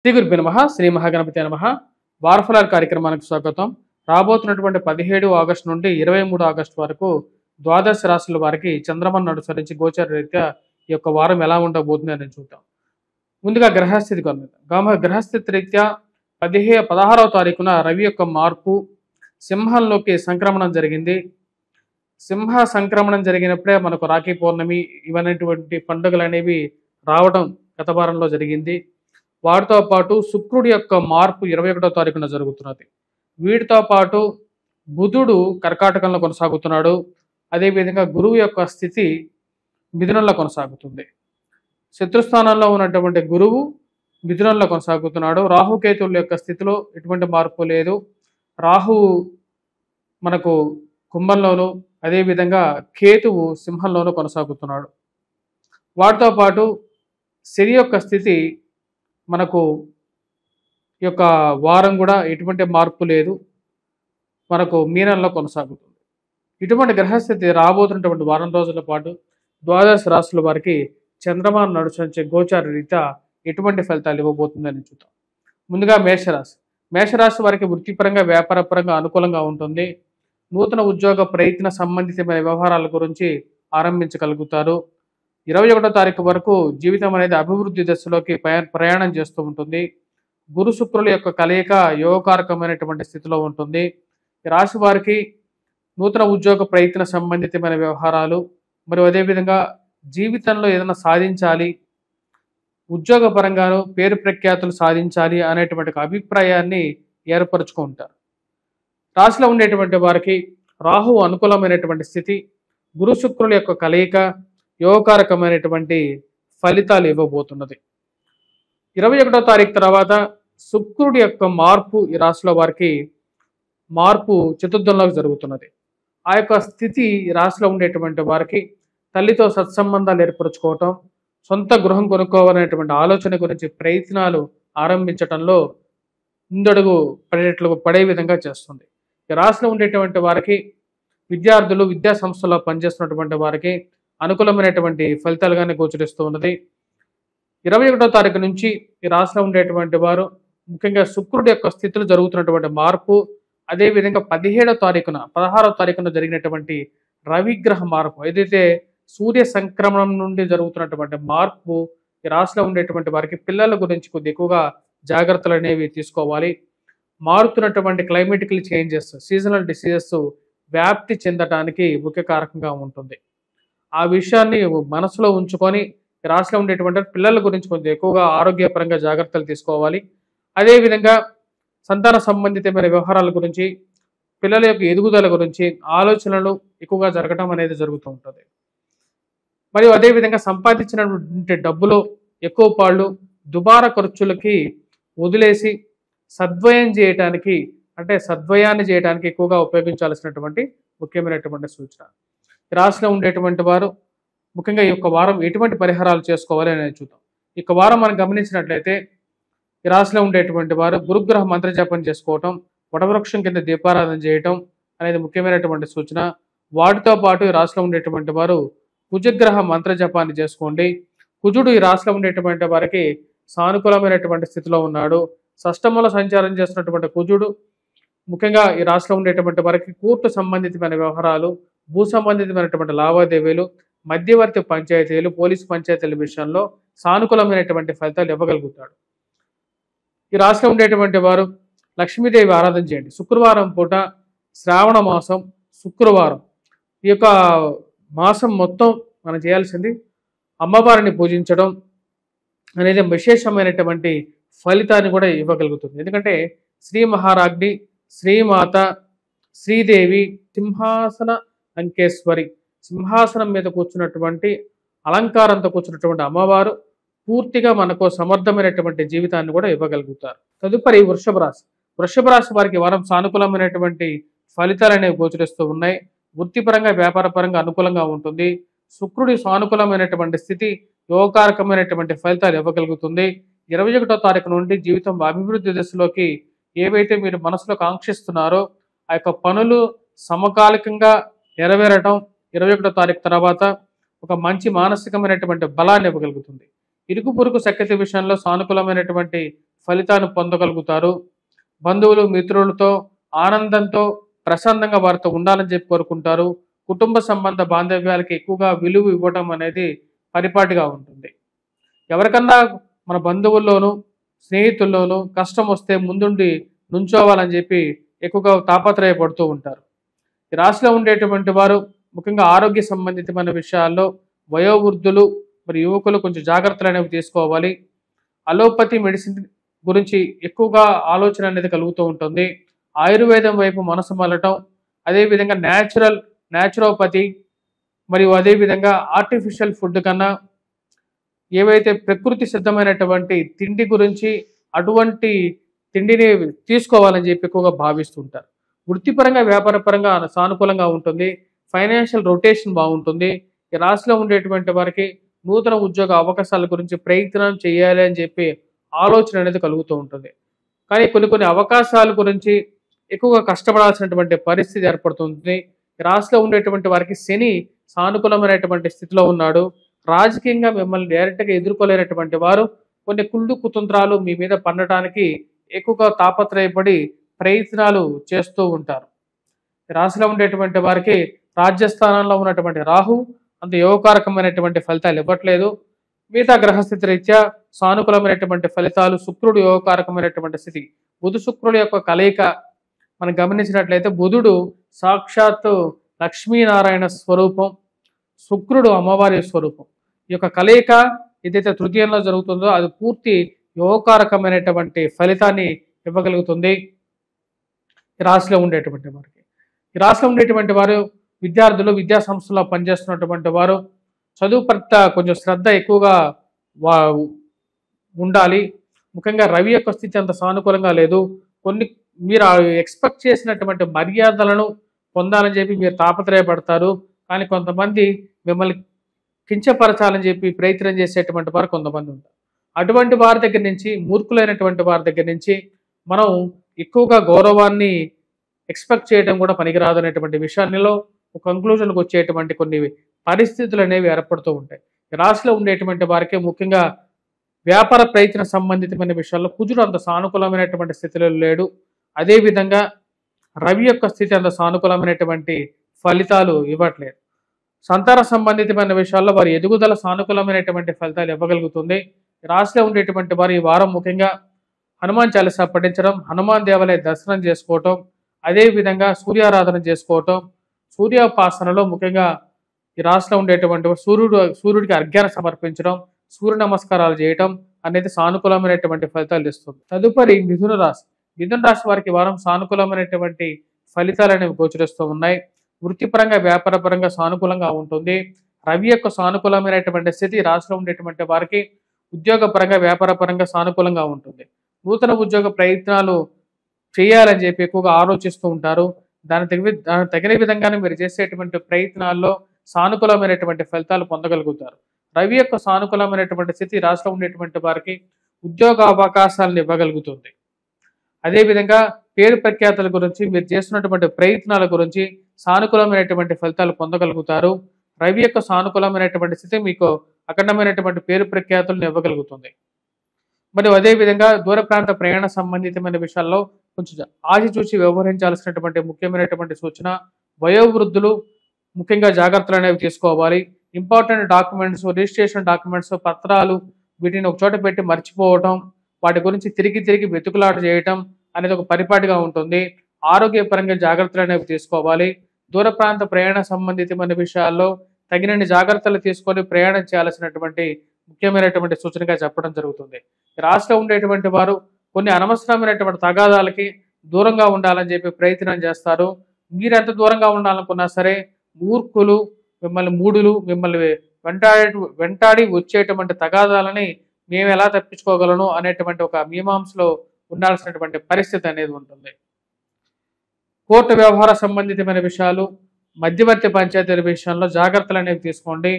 శ్రీ గురుభ్యో నమః. శ్రీ మహాగణపతి నమః. వారఫలార్ కార్యక్రమానికి స్వాగతం. రాబోతున్నటువంటి 17 ఆగస్టు నుండి 23 ఆగస్టు వరకు ద్వాదశ రాశుల వారికి చంద్రమను అనుసరించి గోచర రీత్యా ఈ యొక్క వారం ఎలా ఉండబోతుంది అని చూద్దాం. ముందుగా గ్రహస్థితి కొద్దాం. గ్రహస్థితి రీత్యా 16వ తారీఖున రవి యొక్క మార్పు సింహంలోకి సంక్రమణం జరిగింది. సింహ సంక్రమణం జరిగినప్పుడే మనకు రాఖీ పౌర్ణమి ఇవన్నటువంటి పండుగలు అనేవి రావడం గత వారంలో జరిగింది. వాటితో పాటు శుక్రుడి యొక్క మార్పు 21వ తారీఖున జరుగుతున్నది. వీటితో పాటు బుధుడు కర్కాటకంలో కొనసాగుతున్నాడు. అదేవిధంగా గురువు యొక్క స్థితి మిథునంలో కొనసాగుతుంది. శత్రుస్థానంలో ఉన్నటువంటి గురువు మిథునంలో కొనసాగుతున్నాడు. రాహుకేతువుల యొక్క స్థితిలో ఎటువంటి మార్పు లేదు. రాహువు మనకు కుంభంలోను, అదేవిధంగా కేతువు సింహంలోనూ కొనసాగుతున్నాడు. వాటితో పాటు శని యొక్క స్థితి మనకు ఈ యొక్క వారం కూడా ఎటువంటి మార్పు లేదు, మనకు మీనంలో కొనసాగుతుంది. ఇటువంటి గ్రహస్థితి రాబోతున్నటువంటి వారం రోజుల పాటు ద్వాదశ రాశుల వారికి చంద్రమాను నడుచే గోచార రీత్యా ఎటువంటి ఫలితాలు ఇవ్వబోతుందని చూద్దాం. ముందుగా మేషరాశి. మేషరాశి వారికి వృత్తిపరంగా వ్యాపారపరంగా అనుకూలంగా ఉంటుంది. నూతన ఉద్యోగ ప్రయత్న సంబంధితమైన వ్యవహారాల గురించి ఆరంభించగలుగుతారు. 21వ తారీఖు వరకు జీవితం అనేది అభివృద్ధి దశలోకి ప్రయాణం చేస్తూ ఉంటుంది. గురు శుక్రుల యొక్క కలయిక యోగకారకమైనటువంటి స్థితిలో ఉంటుంది. ఈ రాశి వారికి నూతన ఉద్యోగ ప్రయత్న సంబంధితమైన వ్యవహారాలు మరియు అదేవిధంగా జీవితంలో ఏదైనా సాధించాలి, ఉద్యోగ పరంగాను పేరు ప్రఖ్యాతులు సాధించాలి అనేటువంటి అభిప్రాయాన్ని ఏర్పరచుకుంటారు. రాశిలో ఉండేటువంటి వారికి రాహు అనుకూలమైనటువంటి స్థితి, గురు శుక్రుల యొక్క కలయిక యోగకారకమైనటువంటి ఫలితాలు ఇవ్వబోతున్నది. 21వ తారీఖు తర్వాత శుక్రుడి యొక్క మార్పు ఈ రాశిలో వారికి మార్పు చతుర్థంలోకి జరుగుతున్నది. ఆ యొక్క స్థితి రాశిలో ఉండేటువంటి వారికి తల్లితో సత్సంబంధాలు ఏర్పరచుకోవటం, సొంత గృహం కొనుక్కోవాలనేటువంటి ఆలోచన గురించి ప్రయత్నాలు ఆరంభించడంలో ముందడుగు పడే విధంగా చేస్తుంది. ఈ రాశిలో ఉండేటువంటి వారికి విద్యార్థులు, విద్యా సంస్థల్లో పనిచేస్తున్నటువంటి వారికి అనుకూలమైనటువంటి ఫలితాలుగానే గోచరిస్తూ ఉన్నది. 21వ తారీఖు నుంచి ఈ రాశిలో ఉండేటువంటి వారు ముఖ్యంగా శుక్రుడి యొక్క స్థితిలో జరుగుతున్నటువంటి మార్పు, అదేవిధంగా 16వ తారీఖున జరిగినటువంటి రవిగ్రహ మార్పు, ఏదైతే సూర్య సంక్రమణం నుండి జరుగుతున్నటువంటి మార్పు ఈ రాశిలో ఉండేటువంటి వారికి పిల్లల గురించి కొద్ది ఎక్కువగా జాగ్రత్తలు అనేవి తీసుకోవాలి. మారుతున్నటువంటి క్లైమేటికల్ చేంజెస్, సీజనల్ డిసీజెస్ వ్యాప్తి చెందటానికి ముఖ్య కారకంగా ఉంటుంది. ఆ విషయాన్ని మనసులో ఉంచుకొని రాశిలో ఉండేటువంటి పిల్లల గురించి కొంచెం ఎక్కువగా ఆరోగ్యపరంగా జాగ్రత్తలు తీసుకోవాలి. అదేవిధంగా సంతాన సంబంధితమైన వ్యవహారాల గురించి, పిల్లల యొక్క ఎదుగుదల గురించి ఆలోచనలు ఎక్కువగా జరగడం అనేది జరుగుతూ ఉంటుంది. మరియు అదేవిధంగా సంపాదించినటువంటి డబ్బులో ఎక్కువ పాళ్ళు దుబారా ఖర్చులకి వదిలేసి సద్వయాన్ని చేయడానికి ఎక్కువగా ఉపయోగించాల్సినటువంటి ముఖ్యమైనటువంటి సూచన. రాశిలో ఉండేటువంటి వారు ముఖ్యంగా ఈ యొక్క వారం ఎటువంటి పరిహారాలు చేసుకోవాలి అనేది చూద్దాం. ఈ వారం మనం గమనించినట్లయితే ఈ రాశిలో ఉండేటువంటి వారు గురుగ్రహ మంత్ర జపం చేసుకోవటం, వటవృక్షం కింద దీపారాధన చేయటం అనేది ముఖ్యమైనటువంటి సూచన. వాటితో పాటు ఈ రాశిలో ఉండేటువంటి వారు కుజగ్రహ మంత్ర జపాన్ని చేసుకోండి. కుజుడు ఈ రాశిలో ఉండేటువంటి వారికి సానుకూలమైనటువంటి స్థితిలో ఉన్నాడు. షష్టమంలో సంచారం చేస్తున్నటువంటి కుజుడు ముఖ్యంగా ఈ రాశిలో ఉండేటువంటి వారికి కోర్టు సంబంధితమైన వ్యవహారాలు, భూ సంబంధితమైనటువంటి లావాదేవీలు, మధ్యవర్తి పంచాయతీలు, పోలీసు పంచాయతీల విషయంలో సానుకూలమైనటువంటి ఫలితాలు ఇవ్వగలుగుతాడు. ఈ రాశిలో ఉండేటువంటి వారు లక్ష్మీదేవి ఆరాధన చేయండి. శుక్రవారం పూట శ్రావణ మాసం శుక్రవారం ఈ యొక్క మాసం మొత్తం మనం చేయాల్సింది అమ్మవారిని పూజించడం అనేది విశేషమైనటువంటి ఫలితాన్ని కూడా ఇవ్వగలుగుతుంది. ఎందుకంటే శ్రీ మహారాజ్ఞి, శ్రీమాత, శ్రీదేవి సింహాసన అంకేశ్వరి, సింహాసనం మీద కూర్చున్నటువంటి అలంకారంతో కూర్చున్నటువంటి అమ్మవారు పూర్తిగా మనకు సమర్థమైనటువంటి జీవితాన్ని కూడా ఇవ్వగలుగుతారు. తదుపరి వృషభ రాశి. వృషభ రాశి వారికి వారం సానుకూలమైనటువంటి ఫలితాలు అనేవి గోచరిస్తూ ఉన్నాయి. వృత్తిపరంగా వ్యాపారపరంగా అనుకూలంగా ఉంటుంది. శుక్రుడి సానుకూలమైనటువంటి స్థితి యోగకారకమైనటువంటి ఫలితాలు ఇవ్వగలుగుతుంది. 21వ తారీఖు నుండి జీవితం అభివృద్ధి దశలోకి ఏవైతే మీరు మనసులో కాంక్షిస్తున్నారో ఆ యొక్క పనులు సమకాలికంగా నెరవేరటం 21వ తారీఖు తర్వాత ఒక మంచి మానసికమైనటువంటి బలాన్ని ఇవ్వగలుగుతుంది. ఇరుకు పొరుగు సఖ్యత విషయంలో సానుకూలమైనటువంటి ఫలితాన్ని పొందగలుగుతారు. బంధువులు మిత్రులతో ఆనందంతో ప్రశాంతంగా వారితో ఉండాలని చెప్పి కోరుకుంటారు. కుటుంబ సంబంధ బాంధవ్యాలకి ఎక్కువగా విలువ ఇవ్వడం అనేది పరిపాటిగా ఉంటుంది. ఎవరికన్నా మన బంధువుల్లోనూ స్నేహితుల్లోనూ కష్టం వస్తే ముందుండి నుంచోవాలని చెప్పి ఎక్కువగా తాపత్రయపడుతూ ఉంటారు. ఈ రాశిలో ఉండేటువంటి వారు ముఖ్యంగా ఆరోగ్య సంబంధితమైన విషయాల్లో వయోవృద్ధులు మరియు యువకులు కొంచెం జాగ్రత్తలు అనేవి తీసుకోవాలి. అలోపతి మెడిసిన్ గురించి ఎక్కువగా ఆలోచన అనేది కలుగుతూ ఉంటుంది. ఆయుర్వేదం వైపు మనసు మళ్ళటం, అదేవిధంగా న్యాచురోపతి మరియు అదేవిధంగా ఆర్టిఫిషియల్ ఫుడ్ కన్నా ఏవైతే ప్రకృతి సిద్ధమైనటువంటి తిండి గురించి అటువంటి తిండిని తీసుకోవాలని చెప్పి ఎక్కువగా భావిస్తుంటారు. వృత్తిపరంగా వ్యాపారపరంగా సానుకూలంగా ఉంటుంది. ఫైనాన్షియల్ రొటేషన్ బాగుంటుంది. ఈ రాశిలో ఉండేటువంటి వారికి నూతన ఉద్యోగ అవకాశాల గురించి ప్రయత్నం చేయాలి అని చెప్పి ఆలోచన అనేది కలుగుతూ ఉంటుంది. కానీ కొన్ని అవకాశాల గురించి ఎక్కువగా కష్టపడాల్సినటువంటి పరిస్థితి ఏర్పడుతుంది. ఈ రాశిలో ఉండేటువంటి వారికి శని సానుకూలమైనటువంటి స్థితిలో ఉన్నాడు. రాజకీయంగా మిమ్మల్ని డైరెక్ట్గా ఎదుర్కోలేనటువంటి వారు కొన్ని కుళ్ళు కుతంత్రాలు మీ మీద పడటానికి ఎక్కువగా తాపత్రయపడి ప్రయత్నాలు చేస్తూ ఉంటారు. రాశిలో ఉండేటువంటి వారికి రాజ్యస్థానంలో ఉన్నటువంటి రాహు అంత యోగకారకమైనటువంటి ఫలితాలు ఇవ్వట్లేదు. మిగతా గ్రహస్థితి రీత్యా సానుకూలమైనటువంటి ఫలితాలు, శుక్రుడు యోగకారకమైనటువంటి స్థితి, బుధ శుక్రుడు యొక్క కలయిక మనం గమనించినట్లయితే బుధుడు సాక్షాత్తు లక్ష్మీనారాయణ స్వరూపం, శుక్రుడు అమ్మవారి స్వరూపం. ఈ యొక్క కలయిక ఏదైతే తృతీయంలో జరుగుతుందో అది పూర్తి యోగకారకమైనటువంటి ఫలితాన్ని ఇవ్వగలుగుతుంది ఈ రాశిలో ఉండేటువంటి వారికి. ఈ రాశిలో ఉండేటువంటి వారు విద్యార్థులు, విద్యా సంస్థల్లో పనిచేస్తున్నటువంటి వారు చదువు పట్ల కొంచెం శ్రద్ధ ఎక్కువగా ఉండాలి. ముఖ్యంగా రవి యొక్క స్థితి అంత సానుకూలంగా లేదు. మీరు ఎక్స్పెక్ట్ చేసినటువంటి మర్యాదలను పొందాలని చెప్పి మీరు తాపత్రయపడతారు. కానీ కొంతమంది మిమ్మల్ని కించపరచాలని చెప్పి ప్రయత్నం చేసేటువంటి వారు కొంతమంది ఉంటారు. అటువంటి వారి దగ్గర నుంచి, మూర్ఖులైనటువంటి వారి దగ్గర నుంచి మనం ఎక్కువగా గౌరవాన్ని ఎక్స్పెక్ట్ చేయడం కూడా పనికిరాదు అనేటువంటి విషయాల్లో ఒక కంక్లూజన్కి వచ్చేటువంటి కొన్ని పరిస్థితులు అనేవి ఏర్పడుతూ ఉంటాయి. రాశిలో ఉండేటువంటి వారికి ముఖ్యంగా వ్యాపార ప్రయత్న సంబంధితమైన విషయాల్లో కుజుడు అంత సానుకూలమైనటువంటి స్థితిలో లేడు. అదేవిధంగా రవి యొక్క స్థితి అంత సానుకూలమైనటువంటి ఫలితాలు ఇవ్వట్లేదు. సంతాన సంబంధితమైన విషయాల్లో వారి ఎదుగుదల సానుకూలమైనటువంటి ఫలితాలు ఇవ్వగలుగుతుంది. రాశిలో ఉండేటువంటి వారు ఈ వారం ముఖ్యంగా హనుమాన్ చాలీసా పఠించడం, హనుమాన్ దేవాలయ దర్శనం చేసుకోవటం, అదేవిధంగా సూర్యారాధన చేసుకోవటం, సూర్యోపాసనలో ముఖ్యంగా ఈ రాశిలో ఉండేటువంటి సూర్యుడికి అర్ఘ్యాన్ని సమర్పించడం, సూర్య నమస్కారాలు చేయటం అనేది సానుకూలమైనటువంటి ఫలితాలు ఇస్తుంది. తదుపరి మిథున రాశి. మిథున రాశి వారికి వారం సానుకూలమైనటువంటి ఫలితాలు అనేవి గోచరిస్తూ ఉన్నాయి. వృత్తిపరంగా వ్యాపారపరంగా సానుకూలంగా ఉంటుంది. రవి యొక్క సానుకూలమైనటువంటి స్థితి రాశిలో ఉండేటువంటి వారికి ఉద్యోగపరంగా వ్యాపారపరంగా సానుకూలంగా ఉంటుంది. నూతన ఉద్యోగ ప్రయత్నాలు చేయాలని చెప్పి ఎక్కువగా ఆలోచిస్తూ ఉంటారు. దానికి తగిన విధంగానే మీరు చేసేటువంటి ప్రయత్నాల్లో సానుకూలమైనటువంటి ఫలితాలు పొందగలుగుతారు. రవి యొక్క సానుకూలమైనటువంటి స్థితి రాశిలో ఉండేటువంటి వారికి ఉద్యోగ అవకాశాలను ఇవ్వగలుగుతుంది. అదేవిధంగా పేరు ప్రఖ్యాతుల గురించి, మీరు చేస్తున్నటువంటి ప్రయత్నాల గురించి సానుకూలమైనటువంటి ఫలితాలు పొందగలుగుతారు. రవి యొక్క సానుకూలమైనటువంటి స్థితి మీకు అఖండమైనటువంటి పేరు ప్రఖ్యాతులను ఇవ్వగలుగుతుంది. మరియు అదేవిధంగా దూర ప్రాంత ప్రయాణ సంబంధితమైన విషయాల్లో కొంచెం ఆచితూచి వ్యవహరించాల్సినటువంటి ముఖ్యమైనటువంటి సూచన. వయోవృద్ధులు ముఖ్యంగా జాగ్రత్తలు అనేవి తీసుకోవాలి. ఇంపార్టెంట్ డాక్యుమెంట్స్, రిజిస్ట్రేషన్ డాక్యుమెంట్స్, పత్రాలు వీటిని ఒక చోట పెట్టి మర్చిపోవటం, వాటి గురించి తిరిగి వెతుకులాట చేయటం అనేది ఒక పరిపాటిగా ఉంటుంది. ఆరోగ్యపరంగా జాగ్రత్తలు అనేవి తీసుకోవాలి. దూర ప్రాంత ప్రయాణ సంబంధితమైన విషయాల్లో తగినన్ని జాగ్రత్తలు తీసుకొని ప్రయాణం చేయాల్సినటువంటి ముఖ్యమైనటువంటి సూచనగా చెప్పడం జరుగుతుంది. రాష్ట్రంలో ఉండేటువంటి వారు కొన్ని అనవసరమైనటువంటి తగాదాలకి దూరంగా ఉండాలని చెప్పి ప్రయత్నం చేస్తారు. మీరు ఎంత దూరంగా ఉండాలనుకున్నా సరే మూర్ఖులు, మిమ్మల్ని వెంటాడి వచ్చేటువంటి తగాదాలని మేము ఎలా తప్పించుకోగలను అనేటువంటి ఒక మీమాంసలో ఉండాల్సినటువంటి పరిస్థితి అనేది ఉంటుంది. కోర్టు వ్యవహార సంబంధితమైన విషయాలు, మధ్యవర్తి పంచాయతీల విషయంలో జాగ్రత్తలు అనేవి తీసుకోండి.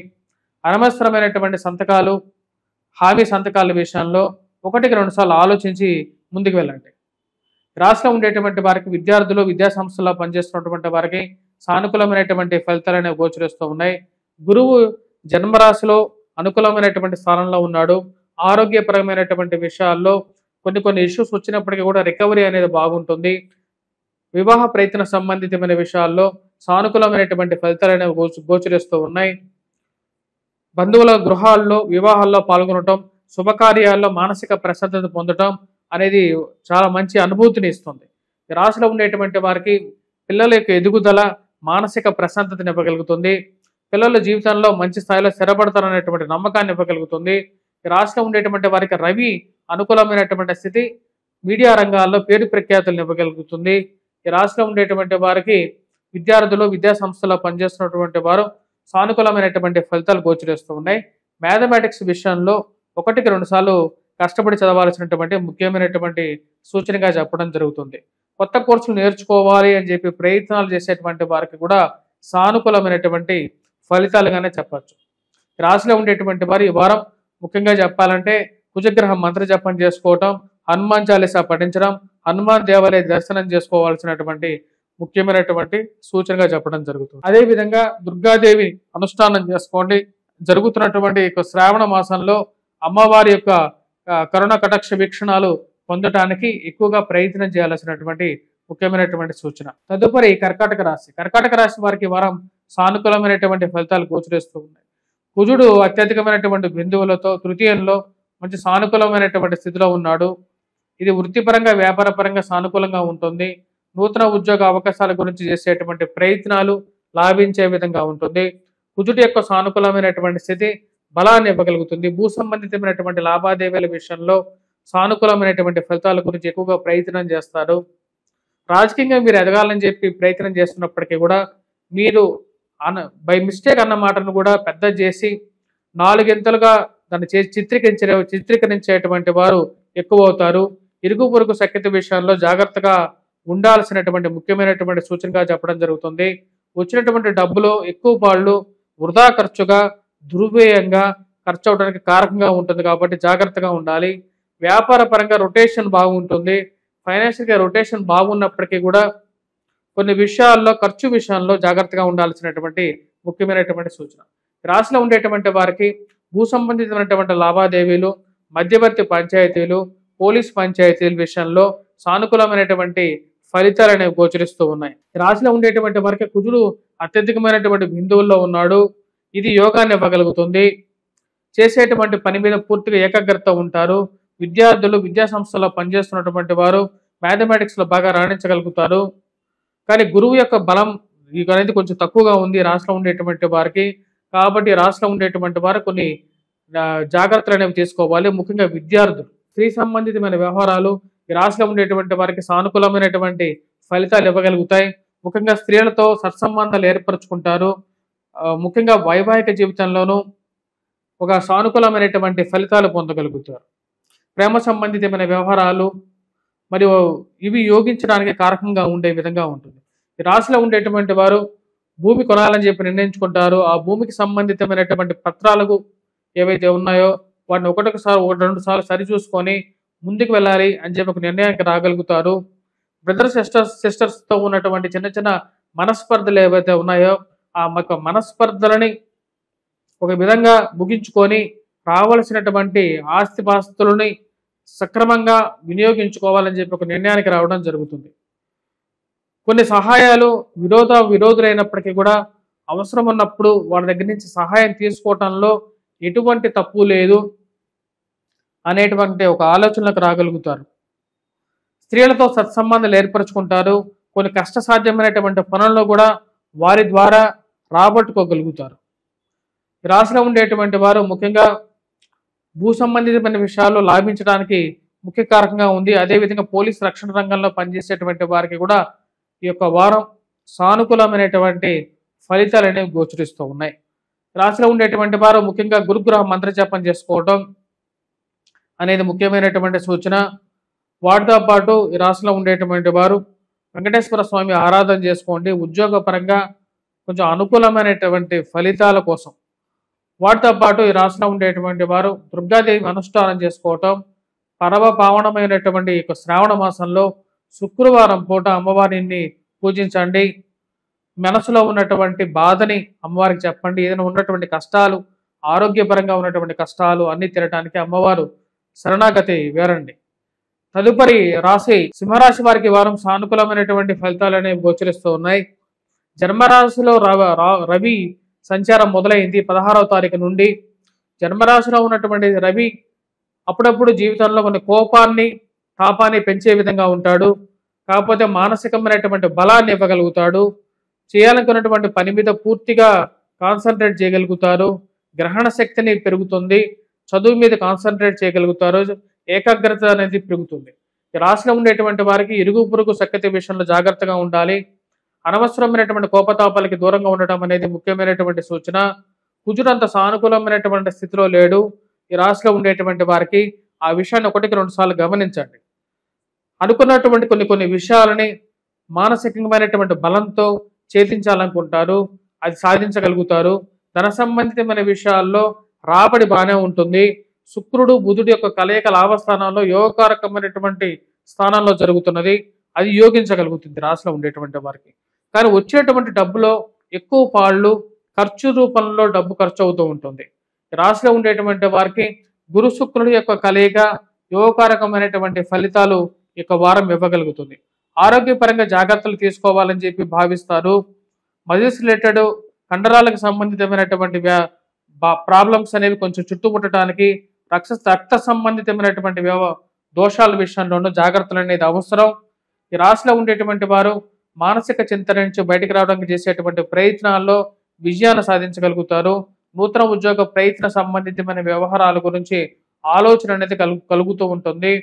అనవసరమైనటువంటి సంతకాలు, హామీ సంతకాల విషయంలో 1-2 సార్లు ఆలోచించి ముందుకు వెళ్ళండి. రాష్ట్రంలో ఉండేటువంటి వారికి, విద్యార్థులు, విద్యా సంస్థల్లో పనిచేస్తున్నటువంటి వారికి సానుకూలమైనటువంటి ఫలితాలు అనేవి గోచరిస్తూ ఉన్నాయి. గురువు జన్మరాశిలో అనుకూలమైనటువంటి స్థానంలో ఉన్నాడు. ఆరోగ్యపరమైనటువంటి విషయాల్లో కొన్ని ఇష్యూస్ వచ్చినప్పటికీ కూడా రికవరీ అనేది బాగుంటుంది. వివాహ ప్రయత్న సంబంధితమైన విషయాల్లో సానుకూలమైనటువంటి ఫలితాలు అనేవి గోచరిస్తూ ఉన్నాయి. బంధువుల గృహాల్లో వివాహాల్లో పాల్గొనటం, శుభకార్యాల్లో మానసిక ప్రశాంతత పొందటం అనేది చాలా మంచి అనుభూతిని ఇస్తుంది. ఈ రాశిలో ఉండేటువంటి వారికి పిల్లల యొక్క ఎదుగుదల మానసిక ప్రశాంతతని ఇవ్వగలుగుతుంది. పిల్లల జీవితంలో మంచి స్థాయిలో స్థిరపడతారనేటువంటి నమ్మకాన్ని ఇవ్వగలుగుతుంది. ఈ రాశిలో ఉండేటువంటి వారికి రవి అనుకూలమైనటువంటి స్థితి మీడియా రంగాల్లో పేరు ప్రఖ్యాతులను ఇవ్వగలుగుతుంది. ఈ రాశిలో ఉండేటువంటి వారికి విద్యార్థులు విద్యా సంస్థల్లో పనిచేస్తున్నటువంటి వారు సానుకూలమైనటువంటి ఫలితాలు గోచరిస్తూ ఉన్నాయి. మ్యాథమెటిక్స్ విషయంలో 1-2 సార్లు కష్టపడి చదవాల్సినటువంటి ముఖ్యమైనటువంటి సూచనగా చెప్పడం జరుగుతుంది. కొత్త కోర్సులు నేర్చుకోవాలి అని చెప్పి ప్రయత్నాలు చేసేటువంటి వారికి కూడా సానుకూలమైనటువంటి ఫలితాలుగానే చెప్పచ్చు. రాశిలో ఉండేటువంటి వారు ఈ వారం ముఖ్యంగా చెప్పాలంటే కుజగ్రహం మంత్ర జపం చేసుకోవటం, హనుమాన్ చాలీసా పఠించడం, హనుమాన్ దేవాలయ దర్శనం చేసుకోవాల్సినటువంటి ముఖ్యమైనటువంటి సూచనగా చెప్పడం జరుగుతుంది. అదేవిధంగా దుర్గాదేవి అనుష్ఠానం చేసుకోండి. జరుగుతున్నటువంటి శ్రావణ మాసంలో అమ్మవారి యొక్క కరుణ కటాక్ష వీక్షణాలు పొందటానికి ఎక్కువగా ప్రయత్నం చేయాల్సినటువంటి ముఖ్యమైనటువంటి సూచన. తదుపరి కర్కాటక రాశి. కర్కాటక రాశి వారికి వారం సానుకూలమైనటువంటి ఫలితాలు గోచరిస్తూ ఉన్నాయి. కుజుడు అత్యధికమైనటువంటి బిందువులతో తృతీయంలో మంచి సానుకూలమైనటువంటి స్థితిలో ఉన్నాడు. ఇది వృత్తిపరంగా వ్యాపారపరంగా సానుకూలంగా ఉంటుంది. నూతన ఉద్యోగ అవకాశాల గురించి చేసేటువంటి ప్రయత్నాలు లాభించే విధంగా ఉంటుంది. కుజుడి యొక్క సానుకూలమైనటువంటి స్థితి బలాన్ని ఇవ్వగలుగుతుంది. భూ సంబంధితమైనటువంటి లావాదేవీల విషయంలో సానుకూలమైనటువంటి ఫలితాల గురించి ఎక్కువగా ప్రయత్నం చేస్తారు. రాజకీయంగా మీరు ఎదగాలని చెప్పి ప్రయత్నం చేస్తున్నప్పటికీ కూడా మీరు బై మిస్టేక్ అన్న మాటను కూడా పెద్ద చేసి 4 ఇంతలుగా దాన్ని చిత్రీకరించేటువంటి వారు ఎక్కువ అవుతారు. ఇరుగు పొరుగు సఖ్యత విషయంలో జాగ్రత్తగా ఉండాల్సినటువంటి ముఖ్యమైనటువంటి సూచనగా చెప్పడం జరుగుతుంది. వచ్చినటువంటి డబ్బులో ఎక్కువ పాళ్ళు వృధా ఖర్చుగా దుర్వ్యయంగా ఖర్చు అవడానికి కారకంగా ఉంటుంది కాబట్టి జాగ్రత్తగా ఉండాలి. వ్యాపార పరంగా రొటేషన్ బాగుంటుంది. ఫైనాన్షియల్గా రొటేషన్ బాగున్నప్పటికీ కూడా కొన్ని విషయాల్లో ఖర్చు విషయంలో జాగ్రత్తగా ఉండాల్సినటువంటి ముఖ్యమైనటువంటి సూచన. రాశిలో ఉండేటువంటి వారికి భూ సంబంధితమైనటువంటి లావాదేవీలు, మధ్యవర్తి పంచాయతీలు, పోలీస్ పంచాయతీల విషయంలో సానుకూలమైనటువంటి ఫలితాలు అనేవి గోచరిస్తూ ఉన్నాయి. రాశిలో ఉండేటువంటి వారికి కుజుడు అత్యధికమైనటువంటి బిందువుల్లో ఉన్నాడు. ఇది యోగాన్ని ఇవ్వగలుగుతుంది. చేసేటువంటి పని మీద పూర్తిగా ఏకాగ్రత ఉంటారు. విద్యార్థులు విద్యా సంస్థల్లో పనిచేస్తున్నటువంటి వారు మ్యాథమెటిక్స్లో బాగా రాణించగలుగుతారు. కానీ గురువు యొక్క బలం అనేది కొంచెం తక్కువగా ఉంది రాశిలో ఉండేటువంటి వారికి. కాబట్టి రాశిలో ఉండేటువంటి వారు కొన్ని జాగ్రత్తలు అనేవి తీసుకోవాలి. ముఖ్యంగా విద్యార్థులు స్త్రీ సంబంధితమైన వ్యవహారాలు ఈ రాశిలో ఉండేటువంటి వారికి సానుకూలమైనటువంటి ఫలితాలు ఇవ్వగలుగుతాయి. ముఖ్యంగా స్త్రీలతో సత్సంబంధాలు ఏర్పరచుకుంటారు. ముఖ్యంగా వైవాహిక జీవితంలోనూ ఒక సానుకూలమైనటువంటి ఫలితాలు పొందగలుగుతారు. ప్రేమ సంబంధితమైన వ్యవహారాలు మరియు ఇవి యోగించడానికి కారకంగా ఉండే విధంగా ఉంటుంది. ఈ రాశిలో ఉండేటువంటి వారు భూమి కొనాలని చెప్పి నిర్ణయించుకుంటారు. ఆ భూమికి సంబంధితమైనటువంటి పత్రాలకు ఏవైతే ఉన్నాయో వాటిని 1-2 సార్లు సరిచూసుకొని ముందుకు వెళ్ళాలి అని చెప్పి ఒక నిర్ణయానికి రాగలుగుతారు. బ్రదర్ సిస్టర్స్తో ఉన్నటువంటి చిన్న చిన్న మనస్పర్ధలు ఏవైతే ఉన్నాయో ఆ మనస్పర్ధలని ఒక విధంగా ముగించుకొని రావాల్సినటువంటి ఆస్తిపాస్తులని సక్రమంగా వినియోగించుకోవాలని చెప్పి ఒక నిర్ణయానికి రావడం జరుగుతుంది. కొన్ని సహాయాలు విరోధులైనప్పటికీ కూడా అవసరం ఉన్నప్పుడు వాళ్ళ దగ్గర నుంచి సహాయం తీసుకోవటంలో ఎటువంటి తప్పు లేదు అనేటువంటి ఒక ఆలోచనలకు రాగలుగుతారు. స్త్రీలతో సత్సంబంధాలు ఏర్పరచుకుంటారు. కొన్ని కష్టసాధ్యమైనటువంటి పనుల్లో కూడా వారి ద్వారా రాబట్టుకోగలుగుతారు. రాశిలో ఉండేటువంటి వారు ముఖ్యంగా భూ సంబంధితమైన విషయాల్లో లాభించడానికి ముఖ్య కారకంగా ఉంది. అదేవిధంగా పోలీస్ రక్షణ రంగంలో పనిచేసేటువంటి వారికి కూడా ఈ యొక్క వారం సానుకూలమైనటువంటి ఫలితాలు అనేవి గోచరిస్తూ ఉన్నాయి. రాశిలో ఉండేటువంటి వారు ముఖ్యంగా గురుగ్రహ మంత్రజపం చేసుకోవడం అనేది ముఖ్యమైనటువంటి సూచన. వాటితో పాటు ఈ రాశిలో ఉండేటువంటి వారు వెంకటేశ్వర స్వామి ఆరాధన చేసుకోండి. ఉద్యోగపరంగా కొంచెం అనుకూలమైనటువంటి ఫలితాల కోసం. వాటితో పాటు ఈ రాశిలో ఉండేటువంటి వారు దుర్గాదేవి అనుష్ఠానం చేసుకోవటం, పరమ పావనమైనటువంటి ఈ శ్రావణ మాసంలో శుక్రవారం పూట అమ్మవారిని పూజించండి. మనసులో ఉన్నటువంటి బాధని అమ్మవారికి చెప్పండి. ఏదైనా ఉన్నటువంటి కష్టాలు, ఆరోగ్యపరంగా ఉన్నటువంటి కష్టాలు అన్ని తీరటానికి అమ్మవారు శరణాగతి వేరండి. తదుపరి రాశి సింహరాశి వారికి ఈ వారం సానుకూలమైనటువంటి ఫలితాలు అనేవి గోచరిస్తూ ఉన్నాయి. జన్మరాశిలో రవి సంచారం మొదలైంది 16వ తారీఖు నుండి. జన్మరాశిలో ఉన్నటువంటి రవి అప్పుడప్పుడు జీవితంలో కొన్ని కోపాన్ని తాపాన్ని పెంచే విధంగా ఉంటాడు. కాకపోతే మానసికమైనటువంటి బలాన్ని ఇవ్వగలుగుతాడు. చేయాలనుకున్నటువంటి పని మీద పూర్తిగా కాన్సన్ట్రేట్ చేయగలుగుతారు. గ్రహణ శక్తిని పెరుగుతుంది. చదువు మీద కాన్సన్ట్రేట్ చేయగలుగుతారు. ఏకాగ్రత అనేది పెరుగుతుంది. ఈ రాశిలో ఉండేటువంటి వారికి ఇరుగు పొరుగు సఖ్యత విషయంలో జాగ్రత్తగా ఉండాలి. అనవసరమైనటువంటి కోపతాపాలకి దూరంగా ఉండటం అనేది ముఖ్యమైనటువంటి సూచన. కుజుడు అంత సానుకూలమైనటువంటి స్థితిలో లేడు. ఈ రాశిలో ఉండేటువంటి వారికి ఆ విషయాన్ని 1-2 సార్లు గమనించండి. అనుకున్నటువంటి కొన్ని విషయాలని మానసికమైనటువంటి బలంతో ఛేదించాలనుకుంటారు. అది సాధించగలుగుతారు. ధన సంబంధితమైన విషయాల్లో రాబడి బాగానే ఉంటుంది. శుక్రుడు బుధుడి యొక్క కలయిక లాభస్థానాల్లో యోగకారకమైనటువంటి స్థానంలో జరుగుతున్నది. అది యోగించగలుగుతుంది రాశిలో ఉండేటువంటి వారికి. కానీ వచ్చేటువంటి డబ్బులో ఎక్కువ పాళ్ళు ఖర్చు రూపంలో డబ్బు ఖర్చు అవుతూ ఉంటుంది. రాశిలో ఉండేటువంటి వారికి గురు శుక్రుడి యొక్క కలయిక యోగకారకమైనటువంటి ఫలితాలు ఇక వారం ఇవ్వగలుగుతుంది. ఆరోగ్యపరంగా జాగ్రత్తలు తీసుకోవాలని చెప్పి భావిస్తారు. మజిల్స్ రిలేటెడ్ కండరాలకు సంబంధితమైనటువంటి ప్రాబ్లమ్స్ అనేవి కొంచెం చుట్టుముట్టడానికి రక్త సంబంధితమైనటువంటి దోషాల విషయంలోనూ జాగ్రత్తలు అనేది అవసరం. ఈ రాశిలో ఉండేటువంటి వారు మానసిక చింతన నుంచి బయటకు రావడానికి చేసేటువంటి ప్రయత్నాల్లో విజయాన్ని సాధించగలుగుతారు. నూతన ఉద్యోగ ప్రయత్న సంబంధితమైన వ్యవహారాల గురించి ఆలోచన అనేది కలుగుతూ ఉంటుంది.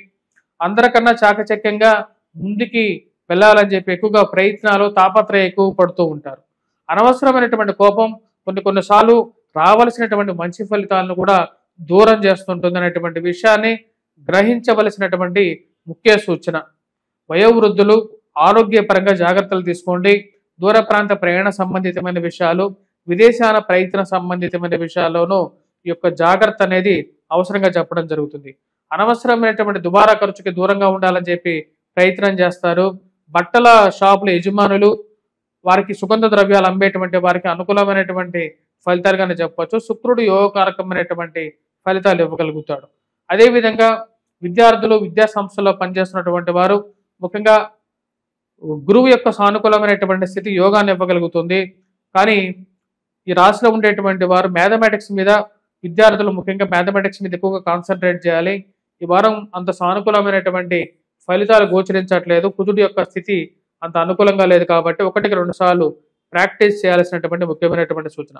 అందరికన్నా చాకచక్యంగా ముందుకి వెళ్ళాలని చెప్పి ఎక్కువగా ప్రయత్నాలు తాపత్రయం ఎక్కువ పడుతూ ఉంటారు. అనవసరమైనటువంటి కోపం కొన్నిసార్లు రావలసినటువంటి మంచి ఫలితాలను కూడా దూరం చేస్తుంటుంది అనేటువంటి విషయాన్ని గ్రహించవలసినటువంటి ముఖ్య సూచన. వయోవృద్ధులు ఆరోగ్యపరంగా జాగ్రత్తలు తీసుకోండి. దూర ప్రాంత ప్రయాణ సంబంధితమైన విషయాలు, విదేశాల ప్రయత్న సంబంధితమైన విషయాల్లోనూ ఈ యొక్క జాగ్రత్త అనేది అవసరంగా చెప్పడం జరుగుతుంది. అనవసరమైనటువంటి దుబారా ఖర్చుకి దూరంగా ఉండాలని చెప్పి ప్రయత్నం చేస్తారు. బట్టల షాపుల యజమానులు వారికి సుగంధ ద్రవ్యాలు అమ్మేటువంటి వారికి అనుకూలమైనటువంటి ఫలితాలుగానే చెప్పవచ్చు. శుక్రుడు యోగకారకమైనటువంటి ఫలితాలు ఇవ్వగలుగుతాడు. అదేవిధంగా విద్యార్థులు విద్యా సంస్థల్లో పనిచేస్తున్నటువంటి వారు ముఖ్యంగా గురువు యొక్క సానుకూలమైనటువంటి స్థితి యోగాన్ని ఇవ్వగలుగుతుంది. కానీ ఈ రాశిలో ఉండేటువంటి వారు మ్యాథమెటిక్స్ మీద విద్యార్థులు ముఖ్యంగా మ్యాథమెటిక్స్ మీద ఎక్కువగా కాన్సన్ట్రేట్ చేయాలి. ఈ వారం అంత సానుకూలమైనటువంటి ఫలితాలు గోచరించట్లేదు. కుజుడి యొక్క స్థితి అంత అనుకూలంగా లేదు కాబట్టి 1-2 సార్లు ప్రాక్టీస్ చేయాల్సినటువంటి ముఖ్యమైనటువంటి సూచన.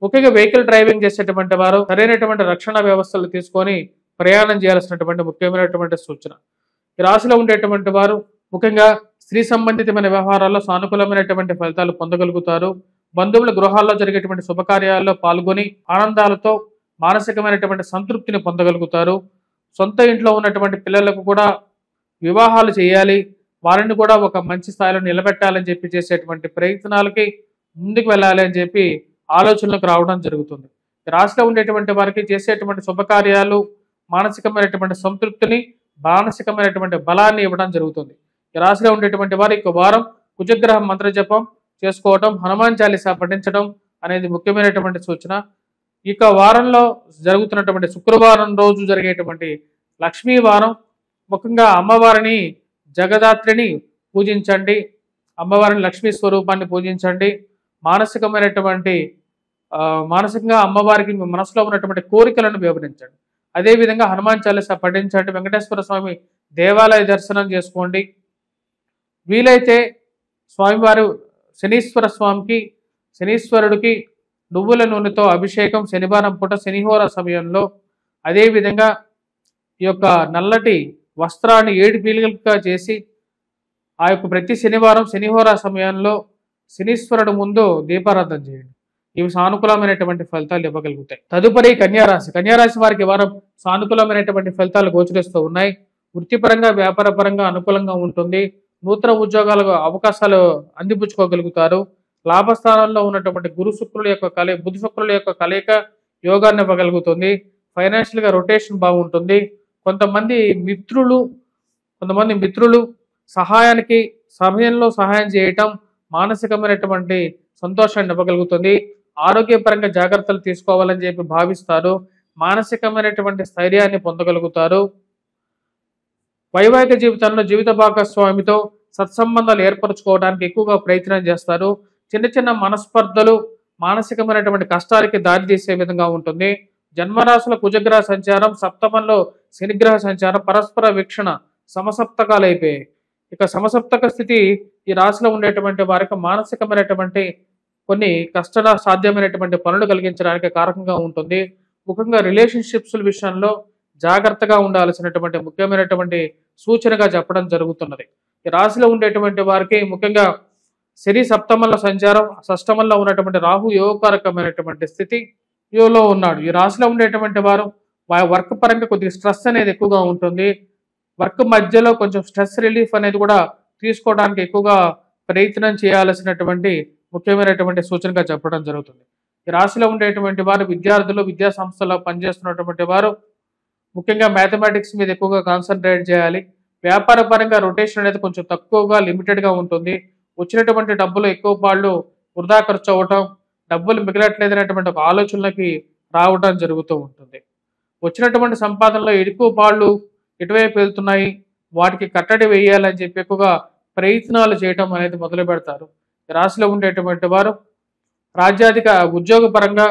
ముఖ్యంగా వెహికల్ డ్రైవింగ్ చేసేటువంటి వారు సరైనటువంటి రక్షణ వ్యవస్థలు తీసుకొని ప్రయాణం చేయాల్సినటువంటి ముఖ్యమైనటువంటి సూచన. ఈ రాశిలో ఉండేటువంటి వారు ముఖ్యంగా స్త్రీ సంబంధితమైన వ్యవహారాల్లో సానుకూలమైనటువంటి ఫలితాలు పొందగలుగుతారు. బంధువుల గృహాల్లో జరిగేటువంటి శుభకార్యాల్లో పాల్గొని ఆనందాలతో మానసికమైనటువంటి సంతృప్తిని పొందగలుగుతారు. సొంత ఇంట్లో ఉన్నటువంటి పిల్లలకు కూడా వివాహాలు చేయాలి, వారిని కూడా ఒక మంచి స్థాయిలో నిలబెట్టాలని చెప్పి చేసేటువంటి ప్రయత్నాలకి ముందుకు వెళ్ళాలి అని చెప్పి ఆలోచనలకు రావడం జరుగుతుంది. రాశిలో ఉండేటువంటి వారికి చేసేటువంటి శుభకార్యాలు మానసికమైనటువంటి సంతృప్తిని, మానసికమైనటువంటి బలాన్ని ఇవ్వడం జరుగుతుంది. ఈ రాశిలో ఉండేటువంటి వారి వారం కుజగ్రహ మంత్ర జపం చేసుకోవటం, హనుమాన్ చాలీసా పఠించడం అనేది ముఖ్యమైనటువంటి సూచన. ఇక వారంలో జరుగుతున్నటువంటి శుక్రవారం రోజు జరిగేటువంటి లక్ష్మీ వారం ముఖ్యంగా అమ్మవారిని జగదాత్రిని పూజించండి. అమ్మవారిని లక్ష్మీ స్వరూపాన్ని పూజించండి. మానసికంగా అమ్మవారికి మీ మనసులో ఉన్నటువంటి కోరికలను వివరించండి. అదేవిధంగా హనుమాన్ చాలీసా పఠించండి. వెంకటేశ్వర స్వామి దేవాలయ దర్శనం చేసుకోండి. వీలైతే స్వామివారు శనీశ్వరుడికి నువ్వుల నూనెతో అభిషేకం శనివారం పూట శనిహోర సమయంలో, అదేవిధంగా ఈ యొక్క నల్లటి వస్త్రాన్ని 7 పీలికలుగా చేసి ఆ యొక్క ప్రతి శనివారం శనిహోర సమయంలో శనీశ్వరుడు ముందు దీపారాధన చేయండి. ఇవి సానుకూలమైనటువంటి ఫలితాలు ఇవ్వగలుగుతాయి. తదుపరి కన్యారాశి. కన్యారాశి వారికి వారం సానుకూలమైనటువంటి ఫలితాలు గోచరిస్తూ ఉన్నాయి. వృత్తిపరంగా వ్యాపారపరంగా అనుకూలంగా ఉంటుంది. నూతన ఉద్యోగాలకు అవకాశాలు అందిపుచ్చుకోగలుగుతారు. లాభస్థానంలో ఉన్నటువంటి బుధ శుక్రుల యొక్క కలయిక యోగాన్ని ఇవ్వగలుగుతుంది. ఫైనాన్షియల్గా రొటేషన్ బాగుంటుంది. కొంతమంది మిత్రులు సమయంలో సహాయం చేయటం మానసికమైనటువంటి సంతోషాన్ని ఇవ్వగలుగుతుంది. ఆరోగ్యపరంగా జాగ్రత్తలు తీసుకోవాలని చెప్పి భావిస్తారు. మానసికమైనటువంటి స్థైర్యాన్ని పొందగలుగుతారు. వైవాహిక జీవితంలో జీవిత భాగస్వామితో సత్సంబంధాలు ఏర్పరచుకోవడానికి ఎక్కువగా ప్రయత్నం చేస్తారు. చిన్న చిన్న మనస్పర్ధలు మానసికమైనటువంటి కష్టాలకి దారితీసే విధంగా ఉంటుంది. జన్మరాశుల కుజగ్రహ సంచారం, సప్తమంలో శనిగ్రహ సంచారం, పరస్పర వీక్షణ సమసప్తకాలు అయిపోయాయి. ఇక సమసప్తక స్థితి ఈ రాశిలో ఉండేటువంటి వారికి మానసికమైనటువంటి కొన్ని కష్ట సాధ్యమైనటువంటి పనులు కలిగించడానికి కారకంగా ఉంటుంది. ముఖ్యంగా రిలేషన్షిప్స్ విషయంలో జాగ్రత్తగా ఉండాల్సినటువంటి ముఖ్యమైనటువంటి సూచనగా చెప్పడం జరుగుతున్నది. ఈ రాశిలో ఉండేటువంటి వారికి ముఖ్యంగా శని సప్తమంలో సంచారం, షష్టమంలో ఉన్నటువంటి రాహు యోగకారకమైనటువంటి స్థితిలో ఉన్నాడు. ఈ రాశిలో ఉండేటువంటి వారు వర్క్ పరంగా కొద్దిగా స్ట్రెస్ అనేది ఎక్కువగా ఉంటుంది. వర్క్ మధ్యలో కొంచెం స్ట్రెస్ రిలీఫ్ అనేది కూడా తీసుకోవడానికి ఎక్కువగా ప్రయత్నం చేయాల్సినటువంటి ముఖ్యమైనటువంటి సూచనగా చెప్పడం జరుగుతుంది. ఈ రాశిలో ఉండేటువంటి వారు విద్యార్థులు, విద్యా సంస్థల్లో పనిచేస్తున్నటువంటి వారు ముఖ్యంగా మ్యాథమెటిక్స్ మీద ఎక్కువగా కాన్సన్ట్రేట్ చేయాలి. వ్యాపార పరంగా రొటేషన్ అనేది కొంచెం తక్కువగా లిమిటెడ్గా ఉంటుంది. వచ్చినటువంటి డబ్బులు ఎక్కువ పాళ్ళు వృధా ఖర్చు అవ్వటం, డబ్బులు మిగలట్లేదనేటువంటి ఒక ఆలోచనలకి రావడం జరుగుతూ ఉంటుంది. వచ్చినటువంటి సంపాదనలో ఎక్కువ పాళ్ళు ఎటువైపు వెళ్తున్నాయి, వాటికి కట్టడి వేయాలని చెప్పి ఎక్కువగా ప్రయత్నాలు చేయటం అనేది మొదలు పెడతారు. రాశిలో ఉండేటువంటి వారు రాజ్యాధిక ఉద్యోగ పరంగా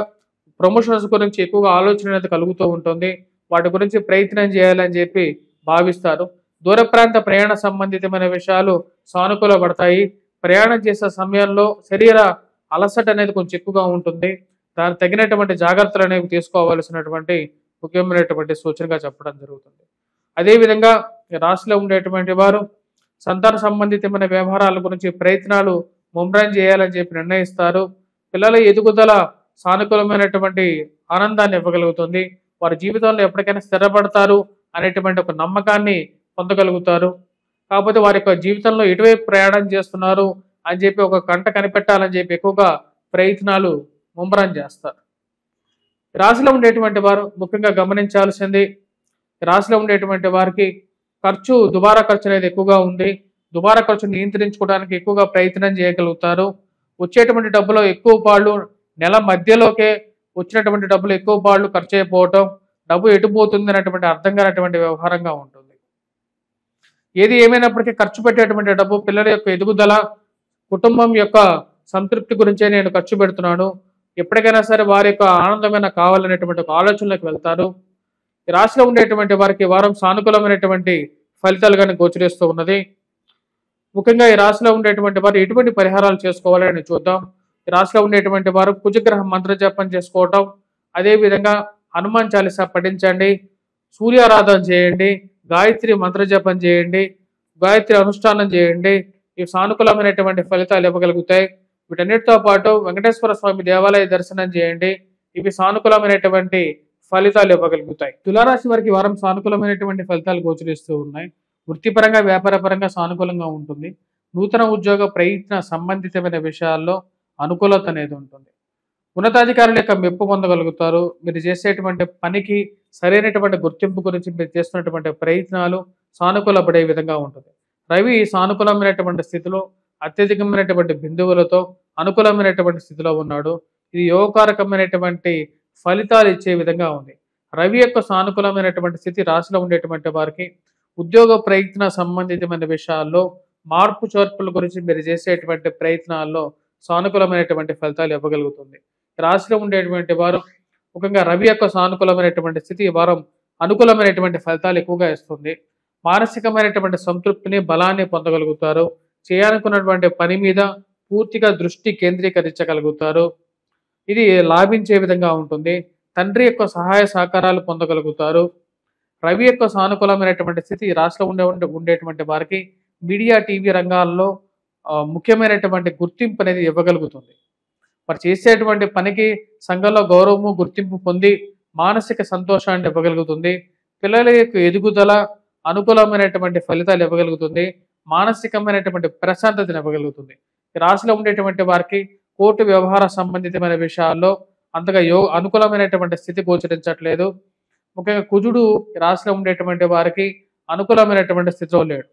ప్రమోషన్స్ గురించి ఎక్కువగా ఆలోచన అనేది కలుగుతూ ఉంటుంది. వాటి గురించి ప్రయత్నం చేయాలని చెప్పి భావిస్తారు. దూర ప్రాంత ప్రయాణ సంబంధితమైన విషయాలు సానుకూల పడతాయి. ప్రయాణం చేసే సమయంలో శరీర అలసట అనేది కొంచెం ఎక్కువగా ఉంటుంది. దానికి తగినటువంటి జాగ్రత్తలు అనేవి తీసుకోవాల్సినటువంటి ముఖ్యమైనటువంటి సూచనగా చెప్పడం జరుగుతుంది. అదేవిధంగా రాశిలో ఉండేటువంటి వారు సంతాన సంబంధితమైన వ్యవహారాల గురించి ప్రయత్నాలు ముమ్మరం చేయాలని చెప్పి నిర్ణయిస్తారు. పిల్లల ఎదుగుదల సానుకూలమైనటువంటి ఆనందాన్ని ఇవ్వగలుగుతుంది. వారి జీవితంలో ఎప్పటికైనా స్థిరపడతారు అనేటువంటి ఒక నమ్మకాన్ని పొందగలుగుతారు. కాకపోతే వారి యొక్క జీవితంలో ఎటువైపు ప్రయాణం చేస్తున్నారు అని చెప్పి ఒక కంట కనిపెట్టాలని చెప్పి ఎక్కువగా ప్రయత్నాలు ముమ్మరం చేస్తారు. రాశిలో ఉండేటువంటి వారు ముఖ్యంగా గమనించాల్సింది, రాశిలో ఉండేటువంటి వారికి దుబారా ఖర్చు అనేది ఎక్కువగా ఉంది. దుబారా ఖర్చు నియంత్రించుకోవడానికి ఎక్కువగా ప్రయత్నం చేయగలుగుతారు. వచ్చేటువంటి డబ్బులో ఎక్కువ పాళ్ళు నెల మధ్యలోకే వచ్చినటువంటి డబ్బులు ఎక్కువ పాళ్ళు ఖర్చు అయిపోవటం, డబ్బు ఎటుపోతుంది అనేటువంటి అర్థం కానటువంటి వ్యవహారంగా ఉంటుంది. ఏది ఏమైనప్పటికీ ఖర్చు పెట్టేటువంటి డబ్బు పిల్లల యొక్క ఎదుగుదల, కుటుంబం యొక్క సంతృప్తి గురించే నేను ఖర్చు పెడుతున్నాను, ఎప్పటికైనా సరే వారి యొక్క ఆనందమైన కావాలనేటువంటి ఒక ఆలోచనలోకి వెళ్తారు. ఈ రాశిలో ఉండేటువంటి వారికి వారం సానుకూలమైనటువంటి ఫలితాలు కానీ గోచరిస్తూ ఉన్నది. ముఖ్యంగా ఈ రాశిలో ఉండేటువంటి వారు ఎటువంటి పరిహారాలు చేసుకోవాలని చూద్దాం. ఈ రాశిలో ఉండేటువంటి వారు కుజగ్రహ మంత్ర జపం చేసుకోవటం, అదేవిధంగా హనుమాన్ చాలీసా పఠించండి, సూర్యారాధన చేయండి, గాయత్రి మంత్ర జపం చేయండి, గాయత్రి అనుష్ఠానం చేయండి. ఇవి సానుకూలమైనటువంటి ఫలితాలు ఇవ్వగలుగుతాయి. వీటన్నిటితో పాటు వెంకటేశ్వర స్వామి దేవాలయ దర్శనం చేయండి. ఇవి సానుకూలమైనటువంటి ఫలితాలు ఇవ్వగలుగుతాయి. తులారాశి వారికి వారం సానుకూలమైనటువంటి ఫలితాలు గోచరిస్తూ ఉన్నాయి. వృత్తిపరంగా, వ్యాపార పరంగా సానుకూలంగా ఉంటుంది. నూతన ఉద్యోగ ప్రయత్న సంబంధితమైన విషయాల్లో అనుకూలత అనేది ఉంటుంది. ఉన్నతాధికారుల యొక్క మెప్పు పొందగలుగుతారు. మీరు చేసేటువంటి పనికి సరైనటువంటి గుర్తింపు గురించి మీరు చేస్తున్నటువంటి ప్రయత్నాలు సానుకూలపడే విధంగా ఉంటుంది. రవి సానుకూలమైనటువంటి స్థితిలో అత్యధికమైనటువంటి బిందువులతో అనుకూలమైనటువంటి స్థితిలో ఉన్నాడు. ఇది యోగకారకమైనటువంటి ఫలితాలు ఇచ్చే విధంగా ఉంది. రవి యొక్క సానుకూలమైనటువంటి స్థితి రాశిలో ఉండేటువంటి వారికి ఉద్యోగ ప్రయత్న సంబంధితమైన విషయాల్లో మార్పు చేర్పుల గురించి మీరు చేసేటువంటి ప్రయత్నాల్లో సానుకూలమైనటువంటి ఫలితాలు ఇవ్వగలుగుతుంది. రాశిలో ఉండేటువంటి వారు ముఖ్యంగా రవి యొక్క సానుకూలమైనటువంటి స్థితి వారం అనుకూలమైనటువంటి ఫలితాలు ఎక్కువగా ఇస్తుంది. మానసికమైనటువంటి సంతృప్తిని, బలాన్ని పొందగలుగుతారు. చేయాలనుకున్నటువంటి పని మీద పూర్తిగా దృష్టి కేంద్రీకరించగలుగుతారు. ఇది లాభించే విధంగా ఉంటుంది. తండ్రి యొక్క సహాయ సహకారాలు పొందగలుగుతారు. రవి యొక్క సానుకూలమైనటువంటి స్థితి రాశిలో ఉండేటువంటి వారికి మీడియా, టీవీ రంగాల్లో ముఖ్యమైనటువంటి గుర్తింపు అనేది ఇవ్వగలుగుతుంది. వారు చేసేటువంటి పనికి సంఘంలో గౌరవము, గుర్తింపు పొంది మానసిక సంతోషాన్ని ఇవ్వగలుగుతుంది. పిల్లల యొక్క ఎదుగుదల అనుకూలమైనటువంటి ఫలితాలు ఇవ్వగలుగుతుంది. మానసికమైనటువంటి ప్రశాంతతను ఇవ్వగలుగుతుంది. రాశిలో ఉండేటువంటి వారికి కోర్టు వ్యవహార సంబంధితమైన విషయాల్లో అంతగా అనుకూలమైనటువంటి స్థితి గోచరించట్లేదు. ముఖ్యంగా కుజుడు రాశిలో ఉండేటువంటి వారికి అనుకూలమైనటువంటి స్థితిలో లేడు.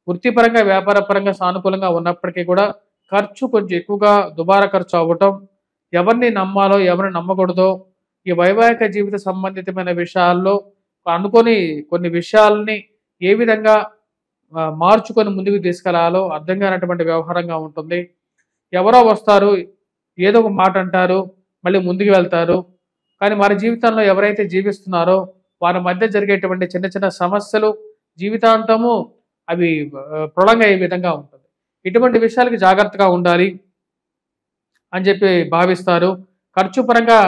వృత్తిపరంగా, వ్యాపార పరంగా సానుకూలంగా ఉన్నప్పటికీ కూడా ఖర్చు కొంచెం ఎక్కువగా దుబారా ఖర్చు అవ్వటం, ఎవరిని నమ్మాలో ఎవరిని నమ్మకూడదో, ఈ వైవాహిక జీవిత సంబంధితమైన విషయాల్లో అనుకొని కొన్ని విషయాలని ఏ విధంగా మార్చుకొని ముందుకు తీసుకెళ్లాలో అర్థం కానటువంటి వ్యవహారంగా ఉంటుంది. ఎవరో వస్తారు, ఏదో ఒక మాట అంటారు, మళ్ళీ ముందుకు వెళ్తారు. కానీ వారి జీవితంలో ఎవరైతే జీవిస్తున్నారో వారి మధ్య జరిగేటువంటి చిన్న చిన్న సమస్యలు జీవితాంతము అవి ప్రొలాంగ్ అయ్యే విధంగా ఉంటుంది. ఇటువంటి విషయాలకి జాగ్రత్తగా ఉండాలి అని చెప్పి భావిస్తారు. ఖర్చు పరంగా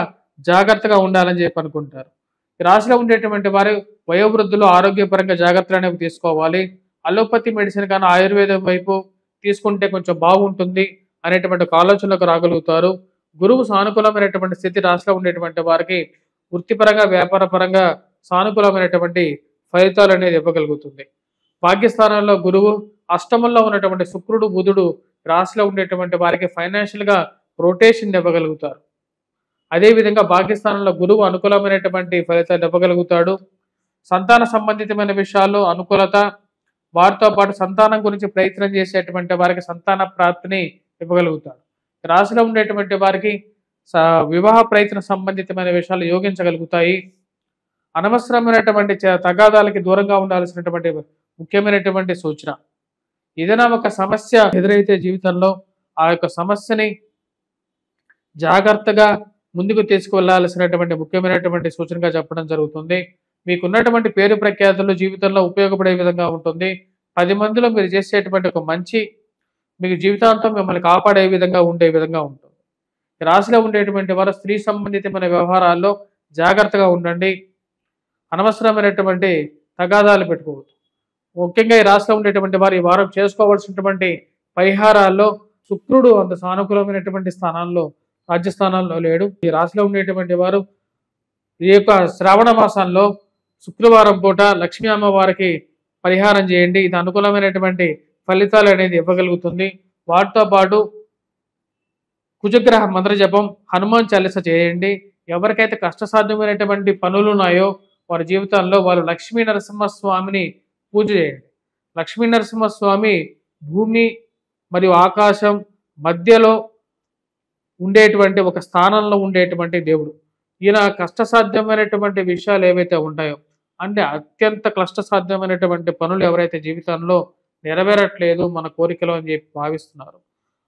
జాగ్రత్తగా ఉండాలని చెప్పి అనుకుంటారు. ఈ రాశిలో ఉండేటువంటి వారు వయోవృద్ధులు ఆరోగ్యపరంగా జాగ్రత్తలు అనేవి తీసుకోవాలి. అలోపతి మెడిసిన్ కానీ ఆయుర్వేదం వైపు తీసుకుంటే కొంచెం బాగుంటుంది అనేటువంటి ఒక ఆలోచనలకు రాగలుగుతారు. గురువు సానుకూలమైనటువంటి స్థితి రాశిలో ఉండేటువంటి వారికి వృత్తిపరంగా వ్యాపారపరంగా సానుకూలమైనటువంటి ఫలితాలు అనేది ఇవ్వగలుగుతుంది. భాగ్యస్థానంలో గురువు, అష్టమంలో ఉన్నటువంటి శుక్రుడు బుధుడు రాశిలో ఉండేటువంటి వారికి ఫైనాన్షియల్గా రొటేషన్ ఇవ్వగలుగుతారు. అదేవిధంగా భాగ్యస్థానంలో గురువు అనుకూలమైనటువంటి ఫలితాలు ఇవ్వగలుగుతాడు. సంతాన సంబంధితమైన విషయాల్లో అనుకూలత, వారితో పాటు సంతానం గురించి ప్రయత్నం చేసేటువంటి వారికి సంతాన ప్రాప్తిని ఇవ్వగలుగుతాడు. రాశిలో ఉండేటువంటి వారికి వివాహ ప్రయత్న సంబంధితమైన విషయాలు యోగించగలుగుతాయి. అనవసరమైనటువంటి తగాదాలకి దూరంగా ఉండాల్సినటువంటి ముఖ్యమైనటువంటి సూచన. ఏదైనా ఒక సమస్య ఎదురైతే జీవితంలో ఆ యొక్క సమస్యని జాగ్రత్తగా ముందుకు తీసుకువెళ్లాల్సినటువంటి ముఖ్యమైనటువంటి సూచనగా చెప్పడం జరుగుతుంది. మీకున్నటువంటి పేరు ప్రఖ్యాతులు జీవితంలో ఉపయోగపడే విధంగా ఉంటుంది. 10 మందిలో మీరు చేసేటువంటి ఒక మంచి మీకు జీవితాంతం మిమ్మల్ని కాపాడే విధంగా ఉండే విధంగా ఉంటుంది. రాశిలో ఉండేటువంటి వారు స్త్రీ సంబంధితమైన వ్యవహారాల్లో జాగ్రత్తగా ఉండండి. అనవసరమైనటువంటి తగాదాలు పెట్టుకోవద్దు. ముఖ్యంగా ఈ రాశిలో ఉండేటువంటి వారు ఈ వారం చేసుకోవాల్సినటువంటి పరిహారాల్లో శుక్రుడు అంత సానుకూలమైనటువంటి స్థానాల్లో రాజ్యస్థానాల్లో లేడు. ఈ రాశిలో ఉండేటువంటి వారు ఈ యొక్క శ్రావణ మాసంలో శుక్రవారం పూట లక్ష్మీ అమ్మవారికి పరిహారం చేయండి. ఇది అనుకూలమైనటువంటి ఫలితాలు అనేది ఇవ్వగలుగుతుంది. వాటితో పాటు కుజగ్రహ మంత్ర జపం, హనుమాన్ చాలీస చేయండి. ఎవరికైతే కష్టసాధ్యమైనటువంటి పనులు ఉన్నాయో వారి జీవితాల్లో వారు లక్ష్మీ నరసింహస్వామిని పూజ చేయండి. లక్ష్మీ నరసింహస్వామి భూమి మరియు ఆకాశం మధ్యలో ఉండేటువంటి ఒక స్థానంలో ఉండేటువంటి దేవుడు. ఈయన కష్టసాధ్యమైనటువంటి విషయాలు ఏవైతే ఉంటాయో, అంటే అత్యంత కష్టసాధ్యమైనటువంటి పనులు ఎవరైతే జీవితంలో నెరవేరట్లేదు మన కోరికలు అని చెప్పి భావిస్తున్నారు,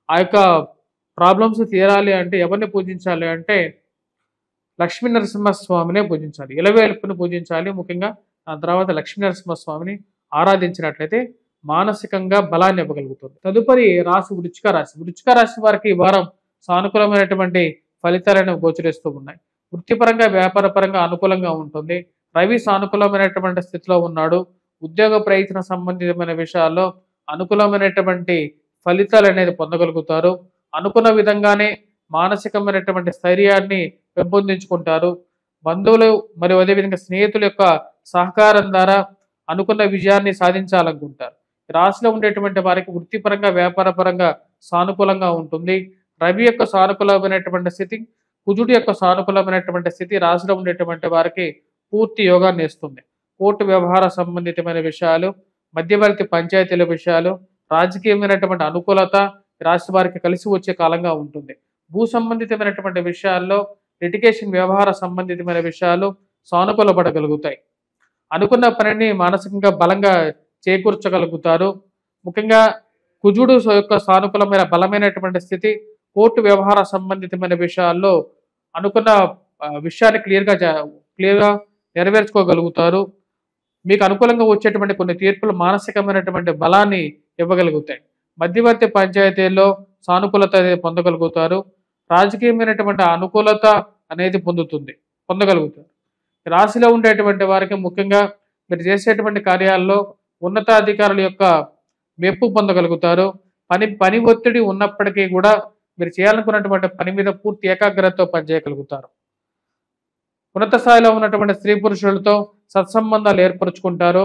ఆ యొక్క ప్రాబ్లమ్స్ తీరాలి అంటే ఎవరిని పూజించాలి అంటే లక్ష్మీ నరసింహస్వామినే పూజించాలి. ఇలవేల్పుని పూజించాలి. ముఖ్యంగా ఆ తర్వాత లక్ష్మీ నరసింహస్వామిని ఆరాధించినట్లయితే మానసికంగా బలాన్ని ఇవ్వగలుగుతుంది. తదుపరి రాశి వృశ్చిక రాశి. వృశ్చిక రాశి వారికి ఈ వారం సానుకూలమైనటువంటి ఫలితాలను గోచరిస్తూ ఉన్నాయి. వృత్తిపరంగా వ్యాపారపరంగా అనుకూలంగా ఉంటుంది. రవి సానుకూలమైనటువంటి స్థితిలో ఉన్నాడు. ఉద్యోగ ప్రయత్న సంబంధితమైన విషయాల్లో అనుకూలమైనటువంటి ఫలితాలు అనేది పొందగలుగుతారు. అనుకున్న విధంగానే మానసికమైనటువంటి స్థైర్యాన్ని పెంపొందించుకుంటారు. బంధువులు మరియు అదేవిధంగా స్నేహితుల యొక్క సహకారం ద్వారా అనుకున్న విజయాన్ని సాధించాలనుకుంటారు. రాశిలో ఉండేటువంటి వారికి వృత్తిపరంగా వ్యాపారపరంగా సానుకూలంగా ఉంటుంది. రవి యొక్క సానుకూలమైనటువంటి స్థితి, కుజుడి యొక్క సానుకూలమైనటువంటి స్థితి రాశిలో ఉండేటువంటి వారికి పూర్తి యోగాన్ని ఇస్తుంది. కోర్టు వ్యవహార సంబంధితమైన విషయాలు, మధ్యవర్తి పంచాయతీల విషయాలు, రాజకీయమైనటువంటి అనుకూలత రాశి వారికి కలిసి వచ్చే కాలంగా ఉంటుంది. భూ సంబంధితమైనటువంటి విషయాల్లో లిటిగేషన్ వ్యవహార సంబంధితమైన విషయాలు సానుకూలపడగలుగుతాయి. అనుకున్న పనిని మానసికంగా బలంగా చేకూర్చగలుగుతారు. ముఖ్యంగా కుజుడు యొక్క సానుకూలమైన బలమైనటువంటి స్థితి కోర్టు వ్యవహార సంబంధితమైన విషయాల్లో అనుకున్న విషయాన్ని క్లియర్గా నెరవేర్చుకోగలుగుతారు. మీకు అనుకూలంగా వచ్చేటువంటి కొన్ని తీర్పులు మానసికమైనటువంటి బలాన్ని ఇవ్వగలుగుతాయి. మధ్యవర్తి పంచాయతీల్లో సానుకూలత అనేది పొందగలుగుతారు. రాజకీయమైనటువంటి అనుకూలత అనేది పొందగలుగుతారు. రాశిలో ఉండేటువంటి వారికి ముఖ్యంగా మీరు చేసేటువంటి కార్యాల్లో ఉన్నతాధికారుల యొక్క మెప్పు పొందగలుగుతారు. పని ఒత్తిడి ఉన్నప్పటికీ కూడా మీరు చేయాలనుకున్నటువంటి పని మీద పూర్తి ఏకాగ్రతతో పనిచేయగలుగుతారు. ఉన్నత స్థాయిలో ఉన్నటువంటి స్త్రీ పురుషులతో సత్సంబంధాలు ఏర్పరచుకుంటారు.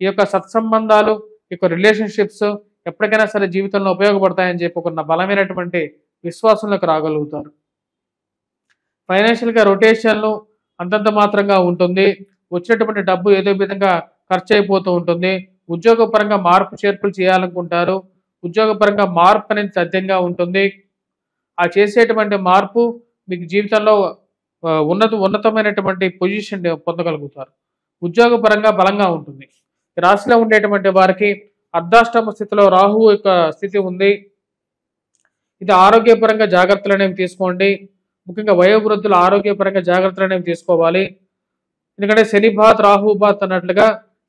ఈ యొక్క సత్సంబంధాలు, ఈ యొక్క రిలేషన్షిప్స్ ఎప్పటికైనా సరే జీవితంలో ఉపయోగపడతాయని చెప్పి ఒక బలమైనటువంటి విశ్వాసంలోకి రాగలుగుతారు. ఫైనాన్షియల్గా రొటేషన్లు అంతంత మాత్రంగా ఉంటుంది. వచ్చినటువంటి డబ్బు ఏదో విధంగా ఖర్చు అయిపోతూ ఉంటుంది. ఉద్యోగపరంగా మార్పు చేర్పులు చేయాలనుకుంటారు. ఉద్యోగపరంగా మార్పు అనేది తథ్యంగా ఉంటుంది. ఆ చేసేటువంటి మార్పు మీకు జీవితంలో ఉన్నతమైనటువంటి పొజిషన్ పొందగలుగుతారు. ఉద్యోగపరంగా బలంగా ఉంటుంది. ఈ రాశిలో ఉండేటువంటి వారికి అర్ధాష్టమ స్థితిలో రాహువు యొక్క స్థితి ఉంది. ఇది ఆరోగ్యపరంగా జాగ్రత్తలు అనేవి తీసుకోండి. ముఖ్యంగా వయోవృద్ధులు ఆరోగ్యపరంగా జాగ్రత్తలు అనేవి తీసుకోవాలి. ఎందుకంటే శని బాత్ రాహు బాత్ అన్నట్లుగా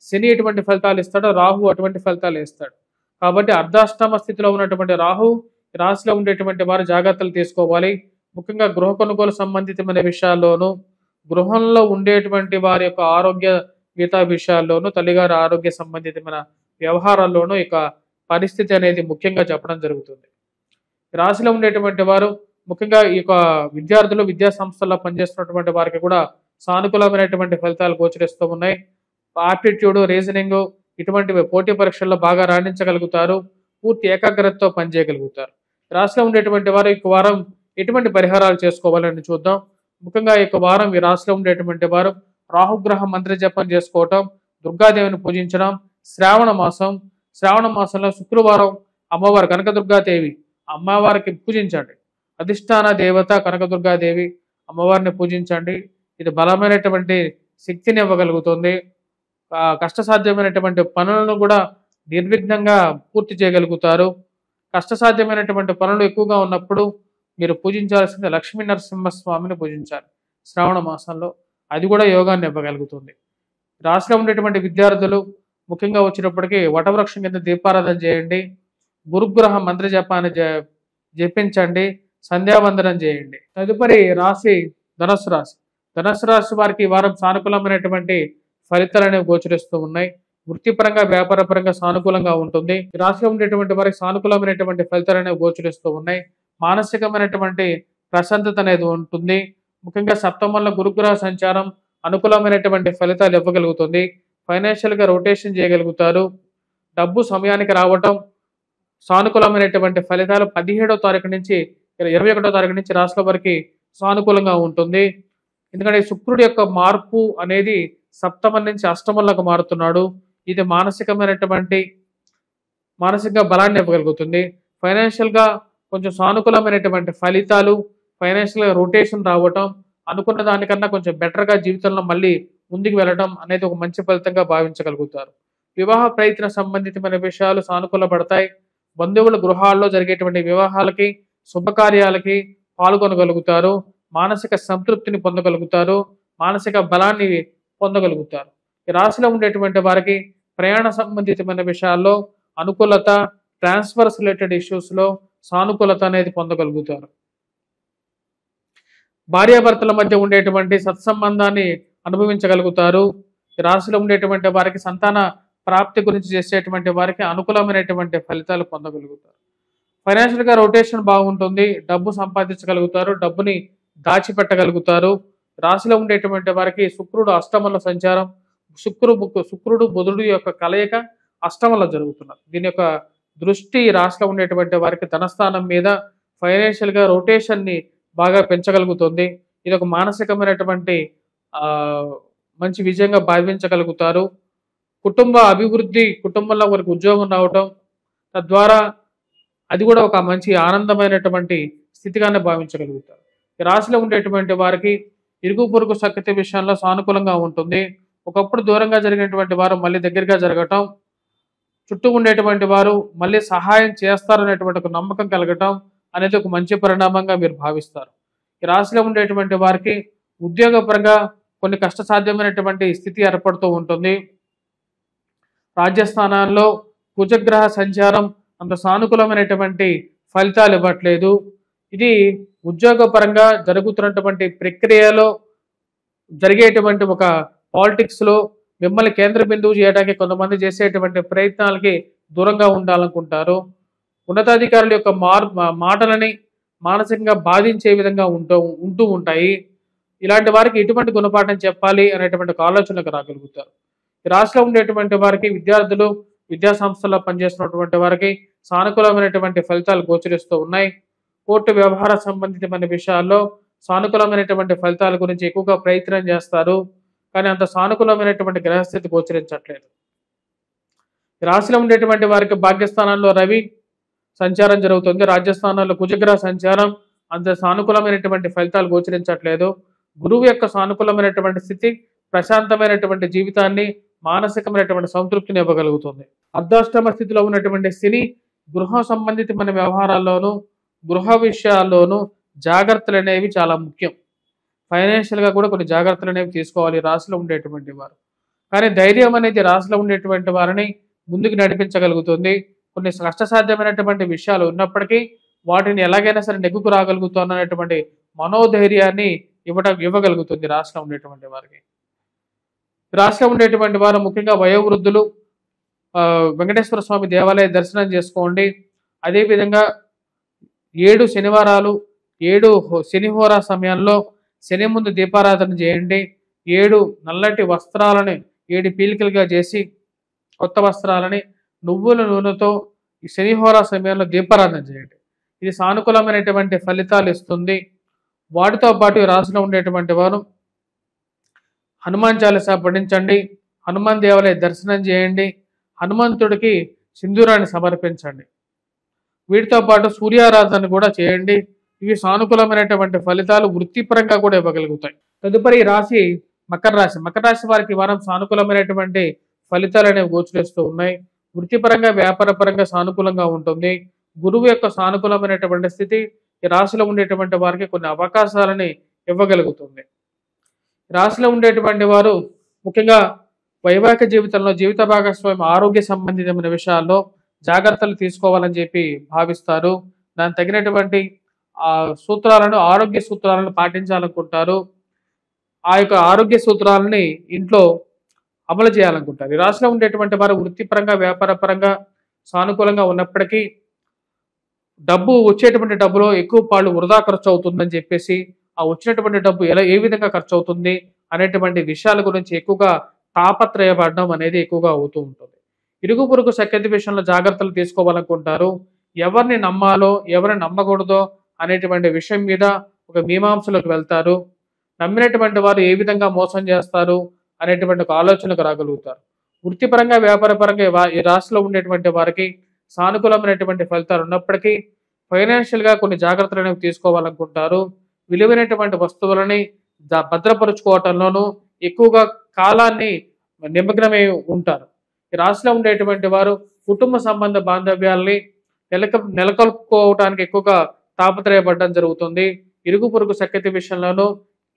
శని ఎటువంటి ఫలితాలు ఇస్తాడో రాహు అటువంటి ఫలితాలు ఇస్తాడు. కాబట్టి అర్ధాష్టమ స్థితిలో ఉన్నటువంటి రాహు రాశిలో ఉండేటువంటి వారు జాగ్రత్తలు తీసుకోవాలి. ముఖ్యంగా గృహ కొనుగోలు సంబంధితమైన విషయాల్లోనూ, గృహంలో ఉండేటువంటి వారి యొక్క ఆరోగ్య గీతా విషయాల్లోనూ, తల్లిగారి ఆరోగ్య సంబంధితమైన వ్యవహారాల్లోనూ ఇక పరిస్థితి అనేది ముఖ్యంగా చెప్పడం జరుగుతుంది. రాశిలో ఉండేటువంటి వారు ముఖ్యంగా ఈ యొక్క విద్యార్థులు విద్యా సంస్థల్లో పనిచేస్తున్నటువంటి వారికి కూడా సానుకూలమైనటువంటి ఫలితాలు గోచరిస్తూ ఉన్నాయి. ఆప్టిట్యూడ్, రీజనింగ్ ఇటువంటివి పోటీ పరీక్షల్లో బాగా రాణించగలుగుతారు. పూర్తి ఏకాగ్రతతో పనిచేయగలుగుతారు. రాశిలో ఉండేటువంటి వారు ఈ వారం ఎటువంటి పరిహారాలు చేసుకోవాలని చూద్దాం. ముఖ్యంగా ఈ వారం ఈ రాశిలో ఉండేటువంటి వారు రాహుగ్రహ మంత్ర జపం చేసుకోవటం, దుర్గాదేవిని పూజించడం, శ్రావణ మాసంలో శుక్రవారం అమ్మవారు కనకదుర్గాదేవి అమ్మవారికి పూజించండి. అధిష్టాన దేవత కనకదుర్గాదేవి అమ్మవారిని పూజించండి. ఇది బలమైనటువంటి శక్తిని ఇవ్వగలుగుతుంది. కష్టసాధ్యమైనటువంటి పనులను కూడా నిర్విఘ్నంగా పూర్తి చేయగలుగుతారు. కష్టసాధ్యమైనటువంటి పనులు ఎక్కువగా ఉన్నప్పుడు మీరు పూజించాల్సింది లక్ష్మీ నరసింహస్వామిని పూజించాలి శ్రావణ మాసంలో. అది కూడా యోగాన్ని ఇవ్వగలుగుతుంది. రాశిలో ఉండేటువంటి విద్యార్థులు ముఖ్యంగా వచ్చినప్పటికీ వటవృక్షం కింద దీపారాధన చేయండి. గురుగ్రహ మంత్ర జపాన్ని జపించండి. సంధ్యావందనం చేయండి. తదుపరి రాశి ధనుస్సు రాశి. ధనుస్సు రాశి వారికి ఈ వారం సానుకూలమైనటువంటి ఫలితాలు అనేవి గోచరిస్తూ ఉన్నాయి. వృత్తిపరంగా, వ్యాపారపరంగా సానుకూలంగా ఉంటుంది. రాశిలో ఉండేటువంటి వారికి సానుకూలమైనటువంటి ఫలితాలు అనేవి గోచరిస్తూ ఉన్నాయి. మానసికమైనటువంటి ప్రశాంతత అనేది ఉంటుంది. ముఖ్యంగా సప్తమంలో గురుగ్రహ సంచారం అనుకూలమైనటువంటి ఫలితాలు ఇవ్వగలుగుతుంది. ఫైనాన్షియల్గా రొటేషన్ చేయగలుగుతారు. డబ్బు సమయానికి రావటం, సానుకూలమైనటువంటి ఫలితాలు 17వ తారీఖు నుంచి 21వ తారీఖు నుంచి రాశుల వారికి సానుకూలంగా ఉంటుంది. ఎందుకంటే శుక్రుడి యొక్క మార్పు అనేది సప్తమం నుంచి అష్టమంలోకి మారుతున్నాడు. ఇది మానసికంగా బలాన్ని ఇవ్వగలుగుతుంది. ఫైనాన్షియల్గా కొంచెం సానుకూలమైనటువంటి ఫలితాలు, ఫైనాన్షియల్గా రొటేషన్ రావటం, అనుకున్న దానికన్నా కొంచెం బెటర్గా జీవితంలో మళ్ళీ ముందుకు వెళ్ళడం అనేది ఒక మంచి ఫలితంగా భావించగలుగుతారు. వివాహ ప్రయత్న సంబంధితమైన విషయాలు సానుకూలపడతాయి. బంధువుల గృహాల్లో జరిగేటువంటి వివాహాలకి, శుభకార్యాలకి పాల్గొనగలుగుతారు. మానసిక సంతృప్తిని పొందగలుగుతారు. మానసిక బలాన్ని పొందగలుగుతారు. ఈ రాశిలో ఉండేటువంటి వారికి ప్రయాణ సంబంధితమైన విషయాల్లో అనుకూలత, ట్రాన్స్ఫర్స్ రిలేటెడ్ ఇష్యూస్లో సానుకూలత అనేది పొందగలుగుతారు. భార్యాభర్తల మధ్య ఉండేటువంటి సత్సంబంధాన్ని అనుభవించగలుగుతారు. ఈ రాశిలో ఉండేటువంటి వారికి సంతాన ప్రాప్తి గురించి చేసేటువంటి వారికి అనుకూలమైనటువంటి ఫలితాలు పొందగలుగుతారు. ఫైనాన్షియల్గా రొటేషన్ బాగుంటుంది. డబ్బు సంపాదించగలుగుతారు. డబ్బుని దాచిపెట్టగలుగుతారు. రాశిలో ఉండేటువంటి వారికి శుక్రుడు అష్టమంలో సంచారం, శుక్రుడు బుధుడు యొక్క కలయిక అష్టమంలో జరుగుతున్నారు. దీని యొక్క దృష్టి రాశిలో ఉండేటువంటి వారికి ధనస్థానం మీద ఫైనాన్షియల్గా రొటేషన్ని బాగా పెంచగలుగుతుంది. ఇది ఒక మానసికమైనటువంటి మంచి విజయంగా భావించగలుగుతారు. కుటుంబ అభివృద్ధి, కుటుంబంలో వారికి ఉద్యోగం రావటం, తద్వారా అది కూడా ఒక మంచి ఆనందమైనటువంటి స్థితిగానే భావించగలుగుతారు. ఈ రాశిలో ఉండేటువంటి వారికి ఇరుగు పొరుగు సఖ్యత విషయంలో సానుకూలంగా ఉంటుంది. ఒకప్పుడు దూరంగా జరిగినటువంటి వారు మళ్ళీ దగ్గరగా జరగటం, చుట్టూ ఉండేటువంటి వారు మళ్ళీ సహాయం చేస్తారనేటువంటి ఒక నమ్మకం కలగటం అనేది ఒక మంచి పరిణామంగా మీరు భావిస్తారు. ఈ రాశిలో ఉండేటువంటి వారికి ఉద్యోగపరంగా కొన్ని కష్టసాధ్యమైనటువంటి స్థితి ఏర్పడుతూ ఉంటుంది. రాజ్యస్థానాల్లో కుజగ్రహ సంచారం అంత సానుకూలమైనటువంటి ఫలితాలు ఇవ్వట్లేదు. ఇది ఉద్యోగపరంగా జరుగుతున్నటువంటి ప్రక్రియలో జరిగేటువంటి ఒక పాలిటిక్స్లో మిమ్మల్ని కేంద్ర బిందువు చేయడానికి కొంతమంది చేసేటువంటి ప్రయత్నాలకి దూరంగా ఉండాలనుకుంటారు. ఉన్నతాధికారుల యొక్క మాటలని మానసికంగా బాధించే విధంగా ఉంటూ ఉంటాయి. ఇలాంటి వారికి ఎటువంటి గుణపాఠం చెప్పాలి అనేటువంటి ఆలోచనకు రాగలుగుతారు. ఈ రాశిలో ఉండేటువంటి వారికి విద్యార్థులు, విద్యా సంస్థల్లో పనిచేస్తున్నటువంటి వారికి సానుకూలమైనటువంటి ఫలితాలు గోచరిస్తూ ఉన్నాయి. కోర్టు వ్యవహార సంబంధితమైన విషయాల్లో సానుకూలమైనటువంటి ఫలితాల గురించి ఎక్కువగా ప్రయత్నం చేస్తారు. కానీ అంత సానుకూలమైనటువంటి గ్రహస్థితి గోచరించట్లేదు. ఈ రాశిలో ఉండేటువంటి వారికి భాగ్యస్థానంలో రవి సంచారం జరుగుతుంది. రాజ్యస్థానంలో కుజగ్రహ సంచారం అంత సానుకూలమైనటువంటి ఫలితాలు గోచరించట్లేదు. గురువు యొక్క సానుకూలమైనటువంటి స్థితి ప్రశాంతమైనటువంటి జీవితాన్ని, మానసికమైనటువంటి సంతృప్తిని ఇవ్వగలుగుతుంది. అర్ధాష్టమ స్థితిలో ఉన్నటువంటి శని గృహ సంబంధితమైన వ్యవహారాల్లోనూ గృహ విషయాల్లోనూ జాగ్రత్తలు అనేవి చాలా ముఖ్యం. ఫైనాన్షియల్గా కూడా కొన్ని జాగ్రత్తలు అనేవి తీసుకోవాలి రాశిలో ఉండేటువంటి వారు. కానీ ధైర్యం అనేది రాశిలో ఉండేటువంటి వారిని ముందుకు నడిపించగలుగుతుంది. కొన్ని కష్టసాధ్యమైనటువంటి విషయాలు ఉన్నప్పటికీ వాటిని ఎలాగైనా సరే నెగ్గుకు రాగలుగుతున్నటువంటి మనోధైర్యాన్ని ఇవ్వగలుగుతుంది రాశిలో ఉండేటువంటి వారికి. రాశిలో ఉండేటువంటి వారు ముఖ్యంగా వయోవృద్ధులు వెంకటేశ్వర స్వామి దేవాలయ దర్శనం చేసుకోండి. అదేవిధంగా 7 శనివారాలు 7 శనిహోరా సమయంలో శని ముందు దీపారాధన చేయండి. 7 నల్లటి వస్త్రాలని 7 పీలికలుగా చేసి కొత్త వస్త్రాలని నువ్వుల నూనెతో ఈ శనిహోరా సమయంలో దీపారాధన చేయండి. ఇది సానుకూలమైనటువంటి ఫలితాలు ఇస్తుంది. వాటితో పాటు ఈ రాశిలో ఉండేటువంటి వారు హనుమాన్ చాలీసా పఠించండి. హనుమాన్ దేవాలయ దర్శనం చేయండి. హనుమంతుడికి సింధూరాన్ని సమర్పించండి. వీటితో పాటు సూర్యారాధన కూడా చేయండి. ఇవి సానుకూలమైనటువంటి ఫలితాలు వృత్తిపరంగా కూడా ఇవ్వగలుగుతాయి. తదుపరి రాశి మకర రాశి. మకర రాశి వారికి వారం సానుకూలమైనటువంటి ఫలితాలు అనేవి గోచరిస్తూ ఉన్నాయి. వృత్తిపరంగా వ్యాపారపరంగా సానుకూలంగా ఉంటుంది. గురువు యొక్క సానుకూలమైనటువంటి స్థితి ఈ రాశిలో ఉండేటువంటి వారికి కొన్ని అవకాశాలని ఇవ్వగలుగుతుంది. రాశిలో ఉండేటువంటి వారు ముఖ్యంగా వైవాహిక జీవితంలో జీవిత భాగస్వామి ఆరోగ్య సంబంధితమైన విషయాల్లో జాగ్రత్తలు తీసుకోవాలని చెప్పి భావిస్తారు. దానికి తగినటువంటి సూత్రాలను ఆరోగ్య సూత్రాలను పాటించాలనుకుంటారు. ఆ యొక్క ఆరోగ్య సూత్రాలని ఇంట్లో అమలు చేయాలనుకుంటారు. ఈ రాశిలో ఉండేటువంటి వారు వృత్తిపరంగా వ్యాపారపరంగా సానుకూలంగా ఉన్నప్పటికీ వచ్చేటువంటి డబ్బులో ఎక్కువ పాళ్ళు వృధా ఖర్చు అవుతుందని చెప్పేసి ఆ వచ్చినటువంటి డబ్బు ఏ విధంగా ఖర్చు అవుతుంది అనేటువంటి విషయాల గురించి ఎక్కువగా తాపత్రయపడడం అనేది ఎక్కువగా అవుతూ ఉంటుంది. ఇరుగు పొరుగు సఖ్యత విషయంలో జాగ్రత్తలు తీసుకోవాలనుకుంటారు. ఎవరిని నమ్మాలో ఎవరిని నమ్మకూడదో అనేటువంటి విషయం మీద ఒక మీమాంసలోకి వెళ్తారు. నమ్మినటువంటి వారు ఏ విధంగా మోసం చేస్తారు అనేటువంటి ఒక ఆలోచనకు రాగలుగుతారు. వృత్తిపరంగా వ్యాపారపరంగా ఈ రాశిలో ఉండేటువంటి వారికి సానుకూలమైనటువంటి ఫలితాలు ఉన్నప్పటికీ ఫైనాన్షియల్గా కొన్ని జాగ్రత్తలు అనేవి తీసుకోవాలనుకుంటారు. విలువైనటువంటి వస్తువులని భద్రపరుచుకోవటంలోనూ ఎక్కువగా కాలాన్ని నిమగ్నమై ఉంటారు. ఈ రాశిలో ఉండేటువంటి వారు కుటుంబ సంబంధ బాంధవ్యాల్ని నెలకొల్పుకోవడానికి ఎక్కువగా తాపత్రయపడడం జరుగుతుంది. ఇరుగు పొరుగు సఖ్యత విషయంలోనూ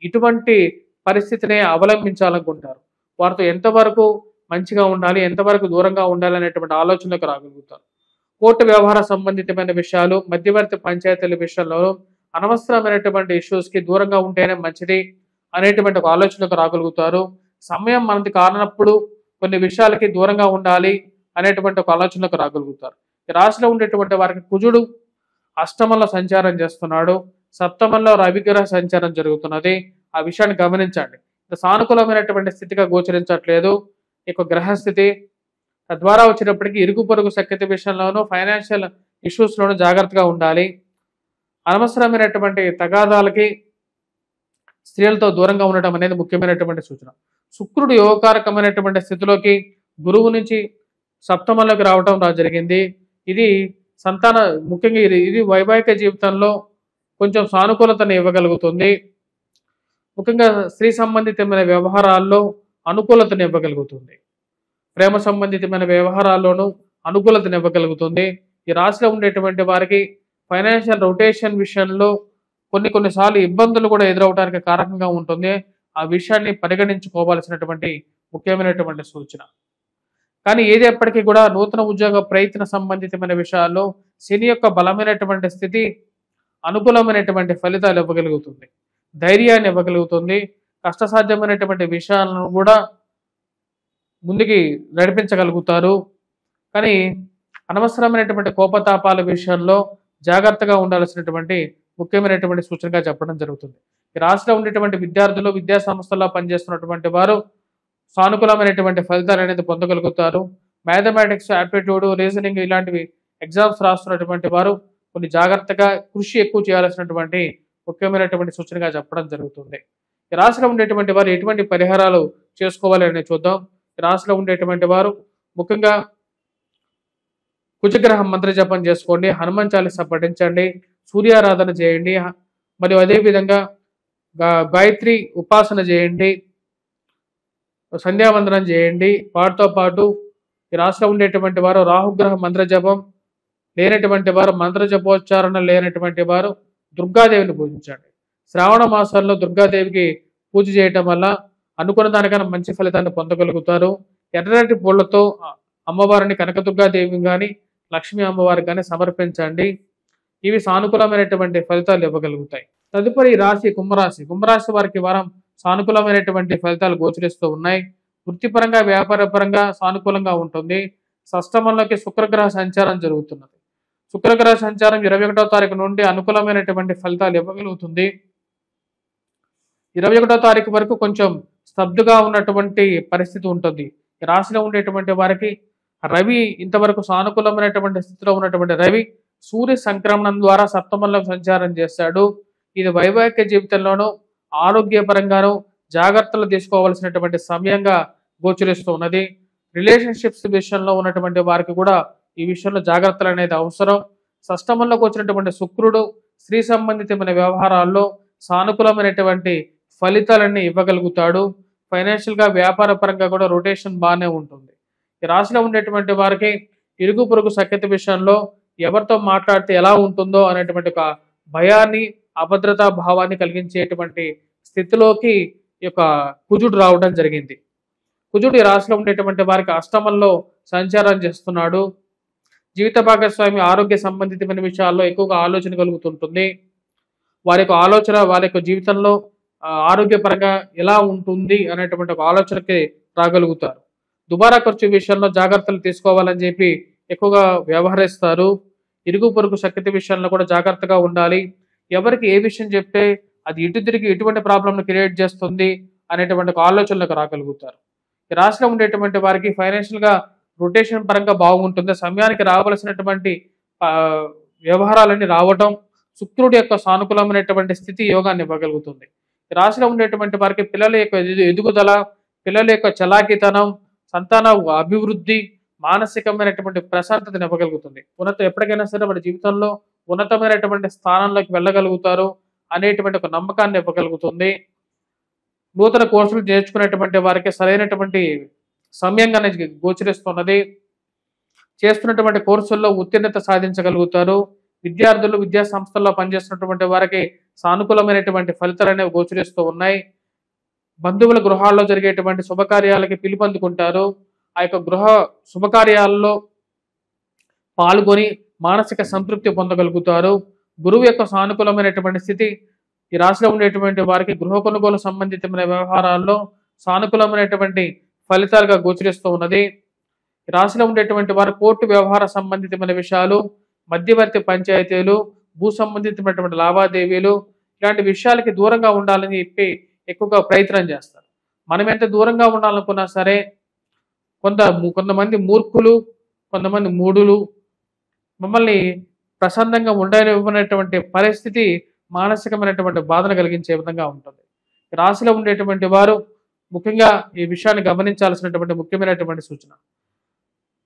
ఇటువంటి పరిస్థితిని అవలంబించాలనుకుంటారు. వారితో ఎంతవరకు మంచిగా ఉండాలి, ఎంతవరకు దూరంగా ఉండాలి అనేటువంటి ఆలోచనకు రాగలుగుతారు. కోర్టు వ్యవహార సంబంధితమైన విషయాలు మధ్యవర్తి పంచాయతీల విషయంలో అనవసరమైనటువంటి ఇష్యూస్కి దూరంగా ఉంటేనే మంచిది అనేటువంటి ఒక ఆలోచనకు రాగలుగుతారు. సమయం మనది కానప్పుడు కొన్ని విషయాలకి దూరంగా ఉండాలి అనేటువంటి ఒక ఆలోచనకు రాగలుగుతారు. ఈ రాశిలో ఉండేటువంటి వారికి కుజుడు అష్టమంలో సంచారం చేస్తున్నాడు. సప్తమంలో రవిగ్రహ సంచారం జరుగుతున్నది. ఆ విషయాన్ని గమనించండి. సానుకూలమైనటువంటి స్థితిగా గోచరించట్లేదు ఈ గ్రహస్థితి. తద్వారా వచ్చినప్పటికీ ఇరుగు పొరుగు సఖ్యత విషయంలోనూ ఫైనాన్షియల్ ఇష్యూస్లోనూ జాగ్రత్తగా ఉండాలి. అనవసరమైనటువంటి తగాదాలకి స్త్రీలతో దూరంగా ఉండటం అనేది ముఖ్యమైనటువంటి సూచన. శుక్రుడు యోగకారకమైనటువంటి స్థితిలోకి గురువు నుంచి సప్తమంలోకి రావటం జరిగింది. ఇది ముఖ్యంగా ఇది వైవాహిక జీవితంలో కొంచెం సానుకూలతను ఇవ్వగలుగుతుంది. ముఖ్యంగా స్త్రీ సంబంధితమైన వ్యవహారాల్లో అనుకూలతను ఇవ్వగలుగుతుంది. ప్రేమ సంబంధితమైన వ్యవహారాల్లోనూ అనుకూలతను ఇవ్వగలుగుతుంది. ఈ రాశిలో ఉండేటువంటి వారికి ఫైనాన్షియల్ రొటేషన్ విషయంలో కొన్నిసార్లు ఇబ్బందులు కూడా ఎదురవడానికి కారకంగా ఉంటుంది. ఆ విషయాన్ని పరిగణించుకోవాల్సినటువంటి ముఖ్యమైనటువంటి సూచన. కానీ ఏది ఎప్పటికీ కూడా నూతన ఉద్యోగ ప్రయత్న సంబంధితమైన విషయాల్లో శని యొక్క బలమైనటువంటి స్థితి అనుకూలమైనటువంటి ఫలితాలు ఇవ్వగలుగుతుంది. ధైర్యాన్ని ఇవ్వగలుగుతుంది. కష్టసాధ్యమైనటువంటి విషయాలను కూడా ముందుకి నడిపించగలుగుతారు. కానీ అనవసరమైనటువంటి కోపతాపాల విషయంలో జాగ్రత్తగా ఉండాల్సినటువంటి ముఖ్యమైనటువంటి సూచనగా చెప్పడం జరుగుతుంది. ఈ రాశిలో ఉండేటువంటి విద్యార్థులు విద్యా సంస్థల్లో పనిచేస్తున్నటువంటి వారు సానుకూలమైనటువంటి ఫలితాలు అనేది పొందగలుగుతారు. మ్యాథమెటిక్స్, ఆప్టిట్యూడ్, రీజనింగ్ ఇలాంటివి ఎగ్జామ్స్ రాస్తున్నటువంటి వారు కొన్ని జాగ్రత్తగా కృషి ఎక్కువ చేయాల్సినటువంటి ముఖ్యమైనటువంటి సూచనగా చెప్పడం జరుగుతుంది. ఈ రాశిలో ఉండేటువంటి వారు ఎటువంటి పరిహారాలు చేసుకోవాలి అనేది చూద్దాం. ఈ రాశిలో ఉండేటువంటి వారు ముఖ్యంగా కుజగ్రహం మంత్ర జపం చేసుకోండి. హనుమాన్ చాలీసా పఠించండి. సూర్యారాధన చేయండి. మరియు అదేవిధంగా గాయత్రి ఉపాసన చేయండి. సంధ్యావందనం చేయండి. వాటితో పాటు ఈ రాశిలో ఉండేటువంటి వారు రాహుగ్రహ మంత్ర జపం లేనటువంటి వారు, మంత్ర జపోచ్చారణ లేనటువంటి వారు దుర్గాదేవిని పూజించండి. శ్రావణ మాసంలో దుర్గాదేవికి పూజ చేయటం వల్ల అనుకున్న దానికన్నా మంచి ఫలితాన్ని పొందగలుగుతారు. ఎర్రటి పూలతో అమ్మవారిని కనకదుర్గాదేవి కానీ లక్ష్మీ అమ్మవారికి కానీ సమర్పించండి. ఇవి సానుకూలమైనటువంటి ఫలితాలు ఇవ్వగలుగుతాయి. తదుపరి రాశి కుంభరాశి. కుంభరాశి వారికి వారం సానుకూలమైనటువంటి ఫలితాలు గోచరిస్తూ ఉన్నాయి. వృత్తిపరంగా వ్యాపారపరంగా సానుకూలంగా ఉంటుంది. షష్టమంలోకి శుక్రగ్రహ సంచారం జరుగుతున్నది. శుక్రగ్రహ సంచారం 21వ తారీఖు నుండి అనుకూలమైనటువంటి ఫలితాలు ఇవ్వగలుగుతుంది. 21వ తారీఖు వరకు కొంచెం స్తబ్దుగా ఉన్నటువంటి పరిస్థితి ఉంటుంది. ఈ రాశిలో ఉండేటువంటి వారికి రవి ఇంతవరకు సానుకూలమైనటువంటి స్థితిలో ఉన్నటువంటి రవి సూర్య సంక్రమణం ద్వారా సప్తమంలో సంచారం చేస్తాడు. ఇది వైవాహిక జీవితంలోనూ ఆరోగ్యపరంగానూ జాగ్రత్తలు తీసుకోవాల్సినటువంటి సమయంగా గోచరిస్తూ ఉన్నది. రిలేషన్షిప్స్ విషయంలో ఉన్నటువంటి వారికి కూడా ఈ విషయంలో జాగ్రత్తలు అనేది అవసరం. షష్టమంలోకి వచ్చినటువంటి శుక్రుడు స్త్రీ సంబంధితమైన వ్యవహారాల్లో సానుకూలమైనటువంటి ఫలితాలన్నీ ఇవ్వగలుగుతాడు. ఫైనాన్షియల్గా వ్యాపార పరంగా కూడా రొటేషన్ బాగానే ఉంటుంది. ఈ రాశిలో ఉండేటువంటి వారికి ఇరుగు పొరుగు సఖ్యత విషయంలో ఎవరితో మాట్లాడితే ఎలా ఉంటుందో అనేటువంటి ఒక భయాన్ని, అభద్రతా భావాన్ని కలిగించేటువంటి స్థితిలోకి ఈ యొక్క కుజుడు రావడం జరిగింది. కుజుడు ఈ రాశిలో ఉండేటువంటి వారికి అష్టమంలో సంచారం చేస్తున్నాడు. జీవిత భాగస్వామి ఆరోగ్య సంబంధితమైన విషయాల్లో ఎక్కువగా ఆలోచన కలుగుతుంటుంది. వారి యొక్క ఆలోచన వారి యొక్క జీవితంలో ఆరోగ్యపరంగా ఎలా ఉంటుంది అనేటువంటి ఒక ఆలోచనకి రాగలుగుతారు. దుబారా ఖర్చు విషయంలో జాగ్రత్తలు తీసుకోవాలని చెప్పి ఎక్కువగా వ్యవహరిస్తారు. ఇరుగు పొరుగు సఖ్యత విషయంలో కూడా జాగ్రత్తగా ఉండాలి. ఎవరికి ఏ విషయం చెప్తే అది ఇటు తిరిగి ఎటువంటి ప్రాబ్లంను క్రియేట్ చేస్తుంది అనేటువంటి ఒక ఆలోచనలకు రాగలుగుతారు. ఈ రాశిలో ఉండేటువంటి వారికి ఫైనాన్షియల్గా రొటేషన్ పరంగా బాగుంటుంది. సమయానికి రావాల్సినటువంటి వ్యవహారాలన్నీ రావటం, శుక్రుడి యొక్క సానుకూలమైనటువంటి స్థితి యోగాన్ని ఇవ్వగలుగుతుంది. ఈ రాశిలో ఉండేటువంటి వారికి పిల్లల యొక్క ఎదుగుదల, పిల్లల యొక్క చలాకితనం, సంతాన అభివృద్ధి, మానసికమైనటువంటి ప్రశాంతతను ఇవ్వగలుగుతుంది. ఎప్పటికైనా సరే వారి జీవితంలో ఉన్నతమైనటువంటి స్థానంలోకి వెళ్ళగలుగుతారు అనేటువంటి ఒక నమ్మకాన్ని ఇవ్వగలుగుతుంది. నూతన కోర్సులు నేర్చుకునేటువంటి వారికి సరైనటువంటి సమయంగానే గోచరిస్తున్నది. చేస్తున్నటువంటి కోర్సుల్లో ఉత్తీర్ణత సాధించగలుగుతారు. విద్యార్థులు విద్యా సంస్థల్లో పనిచేస్తున్నటువంటి వారికి సానుకూలమైనటువంటి ఫలితాలు అనేవి గోచరిస్తూ ఉన్నాయి. బంధువుల గృహాల్లో జరిగేటువంటి శుభకార్యాలకి పిలుపొందుకుంటారు. ఆ యొక్క గృహ శుభకార్యాల్లో పాల్గొని మానసిక సంతృప్తి పొందగలుగుతారు. గురువు యొక్క సానుకూలమైనటువంటి స్థితి ఈ రాశిలో ఉండేటువంటి వారికి గృహ కొనుగోలు సంబంధితమైన వ్యవహారాల్లో సానుకూలమైనటువంటి ఫలితాలుగా గోచరిస్తూ ఉన్నది. ఈ రాశిలో ఉండేటువంటి వారు కోర్టు వ్యవహార సంబంధితమైన విషయాలు, మధ్యవర్తి పంచాయతీలు, భూ సంబంధితమైనటువంటి లావాదేవీలు ఇలాంటి విషయాలకి దూరంగా ఉండాలని చెప్పి ఎక్కువగా ప్రయత్నం చేస్తారు. మనం ఎంత దూరంగా ఉండాలనుకున్నా సరే కొంతమంది మూర్ఖులు, కొంతమంది మూఢులు మమ్మల్ని ప్రశాంతంగా ఉండనివ్వనటువంటి పరిస్థితి మానసికమైనటువంటి బాధను కలిగించే విధంగా ఉంటుంది. రాశిలో ఉండేటువంటి వారు ముఖ్యంగా ఈ విషయాన్ని గమనించాల్సినటువంటి ముఖ్యమైనటువంటి సూచన.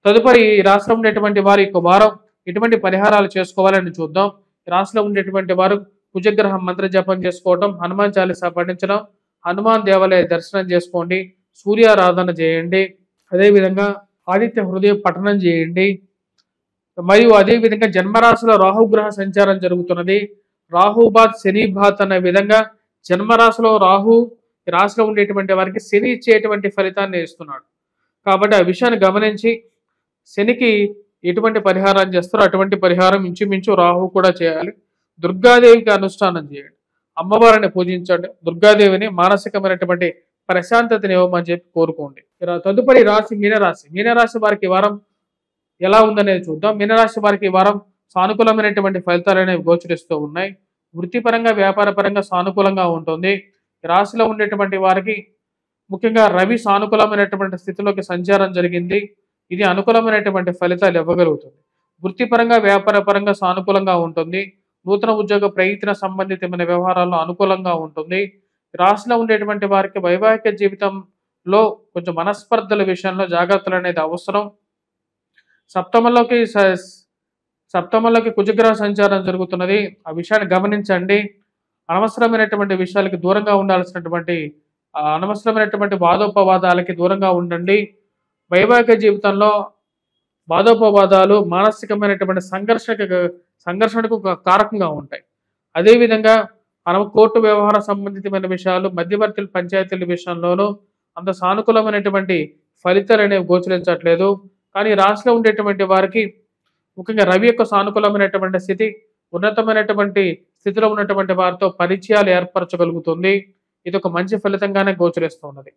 తదుపరి ఈ రాశిలో ఉండేటువంటి వారి యొక్క వారం ఎటువంటి పరిహారాలు చేసుకోవాలని చూద్దాం. ఈ రాశిలో ఉండేటువంటి వారు కుజగ్రహం మంత్ర జపం చేసుకోవడం, హనుమాన్ చాలీసా పఠించడం, హనుమాన్ దేవాలయ దర్శనం చేసుకోండి, సూర్యారాధన చేయండి, అదేవిధంగా ఆదిత్య హృదయ పఠనం చేయండి. మరియు అదేవిధంగా జన్మరాశిలో రాహుగ్రహ సంచారం జరుగుతున్నది. రాహుబాత్ శనిబాత్ అనే విధంగా జన్మరాశిలో రాహు రాశిలో ఉండేటువంటి వారికి శని ఇచ్చేటువంటి ఫలితాన్ని ఇస్తున్నాడు. కాబట్టి ఆ విషయాన్ని గమనించి శనికి ఎటువంటి పరిహారం చేస్తారో అటువంటి పరిహారం ఇంచుమించు రాహు కూడా చేయాలి. దుర్గాదేవికి అనుష్ఠానం చేయండి, అమ్మవారిని పూజించండి, దుర్గాదేవిని మానసికమైనటువంటి ప్రశాంతతని ఇవ్వమని చెప్పి కోరుకోండి. తదుపరి రాశి మీనరాశి. మీనరాశి వారికి వారం ఎలా ఉందనేది చూద్దాం. మీనరాశి వారికి వారం సానుకూలమైనటువంటి ఫలితాలు అనేవి గోచరిస్తూ ఉన్నాయి. వృత్తిపరంగా వ్యాపారపరంగా సానుకూలంగా ఉంటుంది. రాశిలో ఉండేటువంటి వారికి ముఖ్యంగా రవి సానుకూలమైనటువంటి స్థితిలోకి సంచారం జరిగింది. ఇది అనుకూలమైనటువంటి ఫలితాలు ఇవ్వగలుగుతుంది. వృత్తిపరంగా వ్యాపారపరంగా సానుకూలంగా ఉంటుంది. నూతన ఉద్యోగ ప్రయత్న సంబంధితమైన వ్యవహారాల్లో అనుకూలంగా ఉంటుంది. రాశిలో ఉండేటువంటి వారికి వైవాహిక జీవితంలో కొంచెం మనస్పర్ధల విషయంలో జాగ్రత్తలు అనేది అవసరం. సప్తమంలోకి కుజగ్రహ సంచారం జరుగుతున్నది. ఆ విషయాన్ని గమనించండి. అనవసరమైనటువంటి విషయాలకి దూరంగా ఉండాల్సినటువంటి అనవసరమైనటువంటి వాదోపవాదాలకి దూరంగా ఉండండి. వైవాహిక జీవితంలో వాదోపవాదాలు మానసికమైనటువంటి సంఘర్షణకు ఒక కారకంగా ఉంటాయి. అదేవిధంగా మనం కోర్టు వ్యవహార సంబంధితమైన విషయాలు, మధ్యవర్తుల పంచాయతీల విషయంలోనూ అంత సానుకూలమైనటువంటి ఫలితాలు అనేవి గోచరించట్లేదు. కానీ రాశిలో ఉండేటువంటి వారికి ముఖ్యంగా రవి యొక్క సానుకూలమైనటువంటి స్థితి, ఉన్నతమైనటువంటి స్థితిలో ఉన్నటువంటి వారితో పరిచయాలు ఏర్పరచగలుగుతుంది. ఇది ఒక మంచి ఫలితంగానే గోచరిస్తున్నది.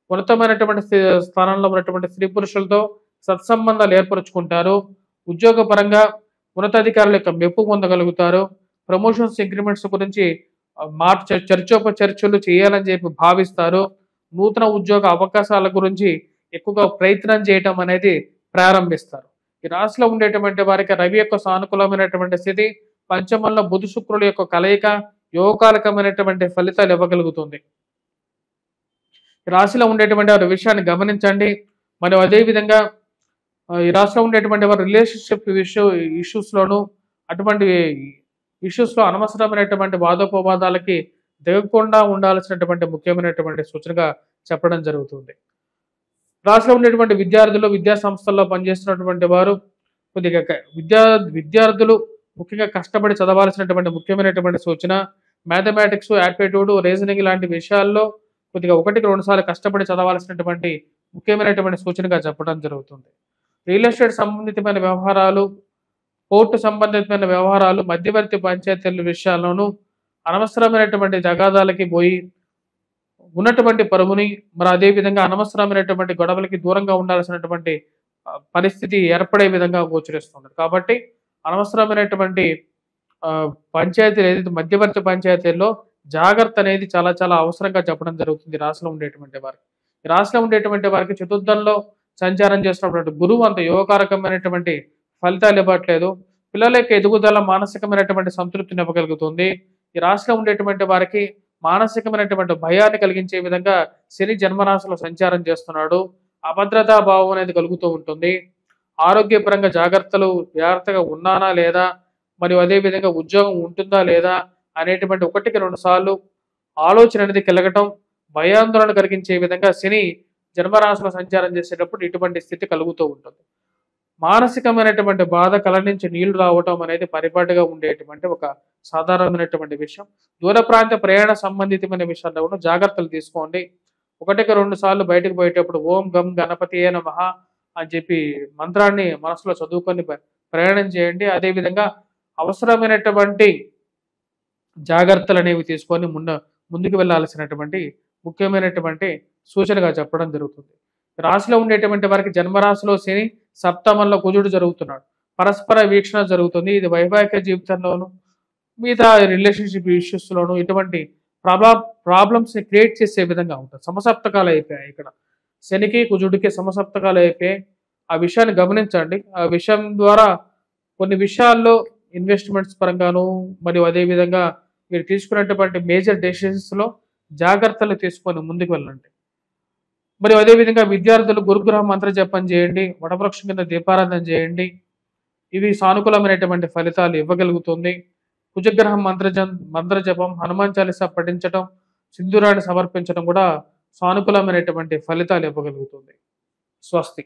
ఉన్నతమైనటువంటి స్థానంలో ఉన్నటువంటి స్త్రీ పురుషులతో సత్సంబంధాలు ఏర్పరచుకుంటారు. ఉద్యోగపరంగా ఉన్నతాధికారుల యొక్క మెప్పు పొందగలుగుతారు. ప్రమోషన్స్, ఇంక్రిమెంట్స్ గురించి చర్చోపచర్చలు చేయాలని చెప్పి భావిస్తారు. నూతన ఉద్యోగ అవకాశాల గురించి ఎక్కువగా ప్రయత్నం చేయటం అనేది ప్రారంభిస్తారు. ఈ రాశిలో ఉండేటువంటి వారికి రవి యొక్క సానుకూలమైనటువంటి స్థితి, పంచమంలో బుధ శుక్రుల యొక్క కలయిక యోగకారకమైనటువంటి ఫలితాలు ఇవ్వగలుగుతుంది. ఈ రాశిలో ఉండేటువంటి వారి విషయాన్ని గమనించండి. మరియు అదేవిధంగా ఈ రాశిలో ఉండేటువంటి వారు రిలేషన్షిప్ ఇష్యూస్లోను అటువంటి ఇష్యూస్లో అనవసరమైనటువంటి వాదోపవాదాలకి దిగకుండా ఉండాల్సినటువంటి ముఖ్యమైనటువంటి సూచనగా చెప్పడం జరుగుతుంది. రాశిలో ఉండేటువంటి విద్యార్థులు, విద్యా సంస్థల్లో పనిచేస్తున్నటువంటి వారు కొద్దిగా విద్యార్థులు ముఖ్యంగా కష్టపడి చదవాల్సినటువంటి ముఖ్యమైనటువంటి సూచన. మ్యాథమెటిక్స్, యాప్టిట్యూడ్, రీజనింగ్ లాంటి విషయాల్లో కొద్దిగా 1-2 సార్లు కష్టపడి చదవాల్సినటువంటి ముఖ్యమైనటువంటి సూచనగా చెప్పడం జరుగుతుంది. రియల్ ఎస్టేట్ సంబంధితమైన వ్యవహారాలు, కోర్టు సంబంధితమైన వ్యవహారాలు, మధ్యవర్తి పంచాయతీల విషయాల్లోనూ అనవసరమైనటువంటి జగాదాలకి పోయి ఉన్నటువంటి పరువుని మరి అదేవిధంగా అనవసరమైనటువంటి గొడవలకి దూరంగా ఉండాల్సినటువంటి పరిస్థితి ఏర్పడే విధంగా గోచరిస్తుంది. కాబట్టి అనవసరమైనటువంటి పంచాయతీలు ఏదైతే మధ్యవర్తి పంచాయతీల్లో జాగ్రత్త అనేది చాలా చాలా అవసరంగా చెప్పడం జరుగుతుంది రాశిలో ఉండేటువంటి వారికి. రాశిలో ఉండేటువంటి వారికి చతుర్థంలో సంచారం చేస్తున్నటువంటి గురువు అంత యోగకారకమైనటువంటి ఫలితాలు ఇవ్వట్లేదు. పిల్లల యొక్క ఎదుగుదల మానసికమైనటువంటి సంతృప్తిని ఇవ్వగలుగుతుంది. ఈ రాశిలో ఉండేటువంటి వారికి మానసికమైనటువంటి భయాన్ని కలిగించే విధంగా శని జన్మరాశిలో సంచారం చేస్తున్నాడు. అభద్రతా భావం అనేది కలుగుతూ ఉంటుంది. ఆరోగ్యపరంగా జాగ్రత్తగా ఉన్నానా లేదా, మరియు అదేవిధంగా ఉద్యోగం ఉంటుందా లేదా అనేటువంటి 1-2 సార్లు ఆలోచన అనేది కలగటం, భయాందోళన కలిగించే విధంగా శని జన్మరాశిలో సంచారం చేసేటప్పుడు ఇటువంటి స్థితి కలుగుతూ ఉంటుంది. మానసికమైనటువంటి బాధ, కళ నుంచి నీళ్లు రావటం అనేది పరిపాటిగా ఉండేటువంటి ఒక సాధారణమైనటువంటి విషయం. దూర ప్రాంత ప్రయాణ సంబంధితమైన విషయాల్లో కూడా జాగ్రత్తలు తీసుకోండి. 1-2 సార్లు బయటకు పోయేటప్పుడు ఓం గం గణపతియే నమః అని చెప్పి మంత్రాన్ని మనసులో చదువుకొని ప్రయాణం చేయండి. అదేవిధంగా అవసరమైనటువంటి జాగ్రత్తలు అనేవి తీసుకొని ముందుకు వెళ్ళాల్సినటువంటి ముఖ్యమైనటువంటి సూచనగా చెప్పడం జరుగుతుంది. రాశిలో ఉండేటువంటి వారికి జన్మరాశిలో శని, సప్తమంలో కుజుడు జరుగుతున్నాడు. పరస్పర వీక్షణ జరుగుతుంది. ఇది వైవాహిక జీవితంలోను మిగతా రిలేషన్షిప్ ఇష్యూస్లోను ఇటువంటి ప్రాబ్లమ్స్ ని క్రియేట్ చేసే విధంగా ఉంటుంది. సమసప్తకాలు అయిపోయాయి. ఇక్కడ శనికి కుజుడికి సమసప్తకాలు అయిపోయాయి. ఆ విషయాన్ని గమనించండి. ఆ విషయం ద్వారా కొన్ని విషయాల్లో ఇన్వెస్ట్మెంట్స్ పరంగాను మరియు అదేవిధంగా మీరు తీసుకున్నటువంటి మేజర్ డెసిషన్స్లో జాగ్రత్తలు తీసుకొని ముందుకు వెళ్ళండి. మరియు అదేవిధంగా విద్యార్థులు గురుగ్రహ మంత్ర జపం చేయండి, వటవృక్షం కింద దీపారాధన చేయండి. ఇవి సానుకూలమైనటువంటి ఫలితాలు ఇవ్వగలుగుతుంది. కుజగ్రహం మంత్ర జపం, హనుమాన్ చాలీసా పఠించడం, సింధూరాన్ని సమర్పించడం కూడా సానుకూలమైనటువంటి ఫలితాలు ఇవ్వగలుగుతుంది. స్వస్తి.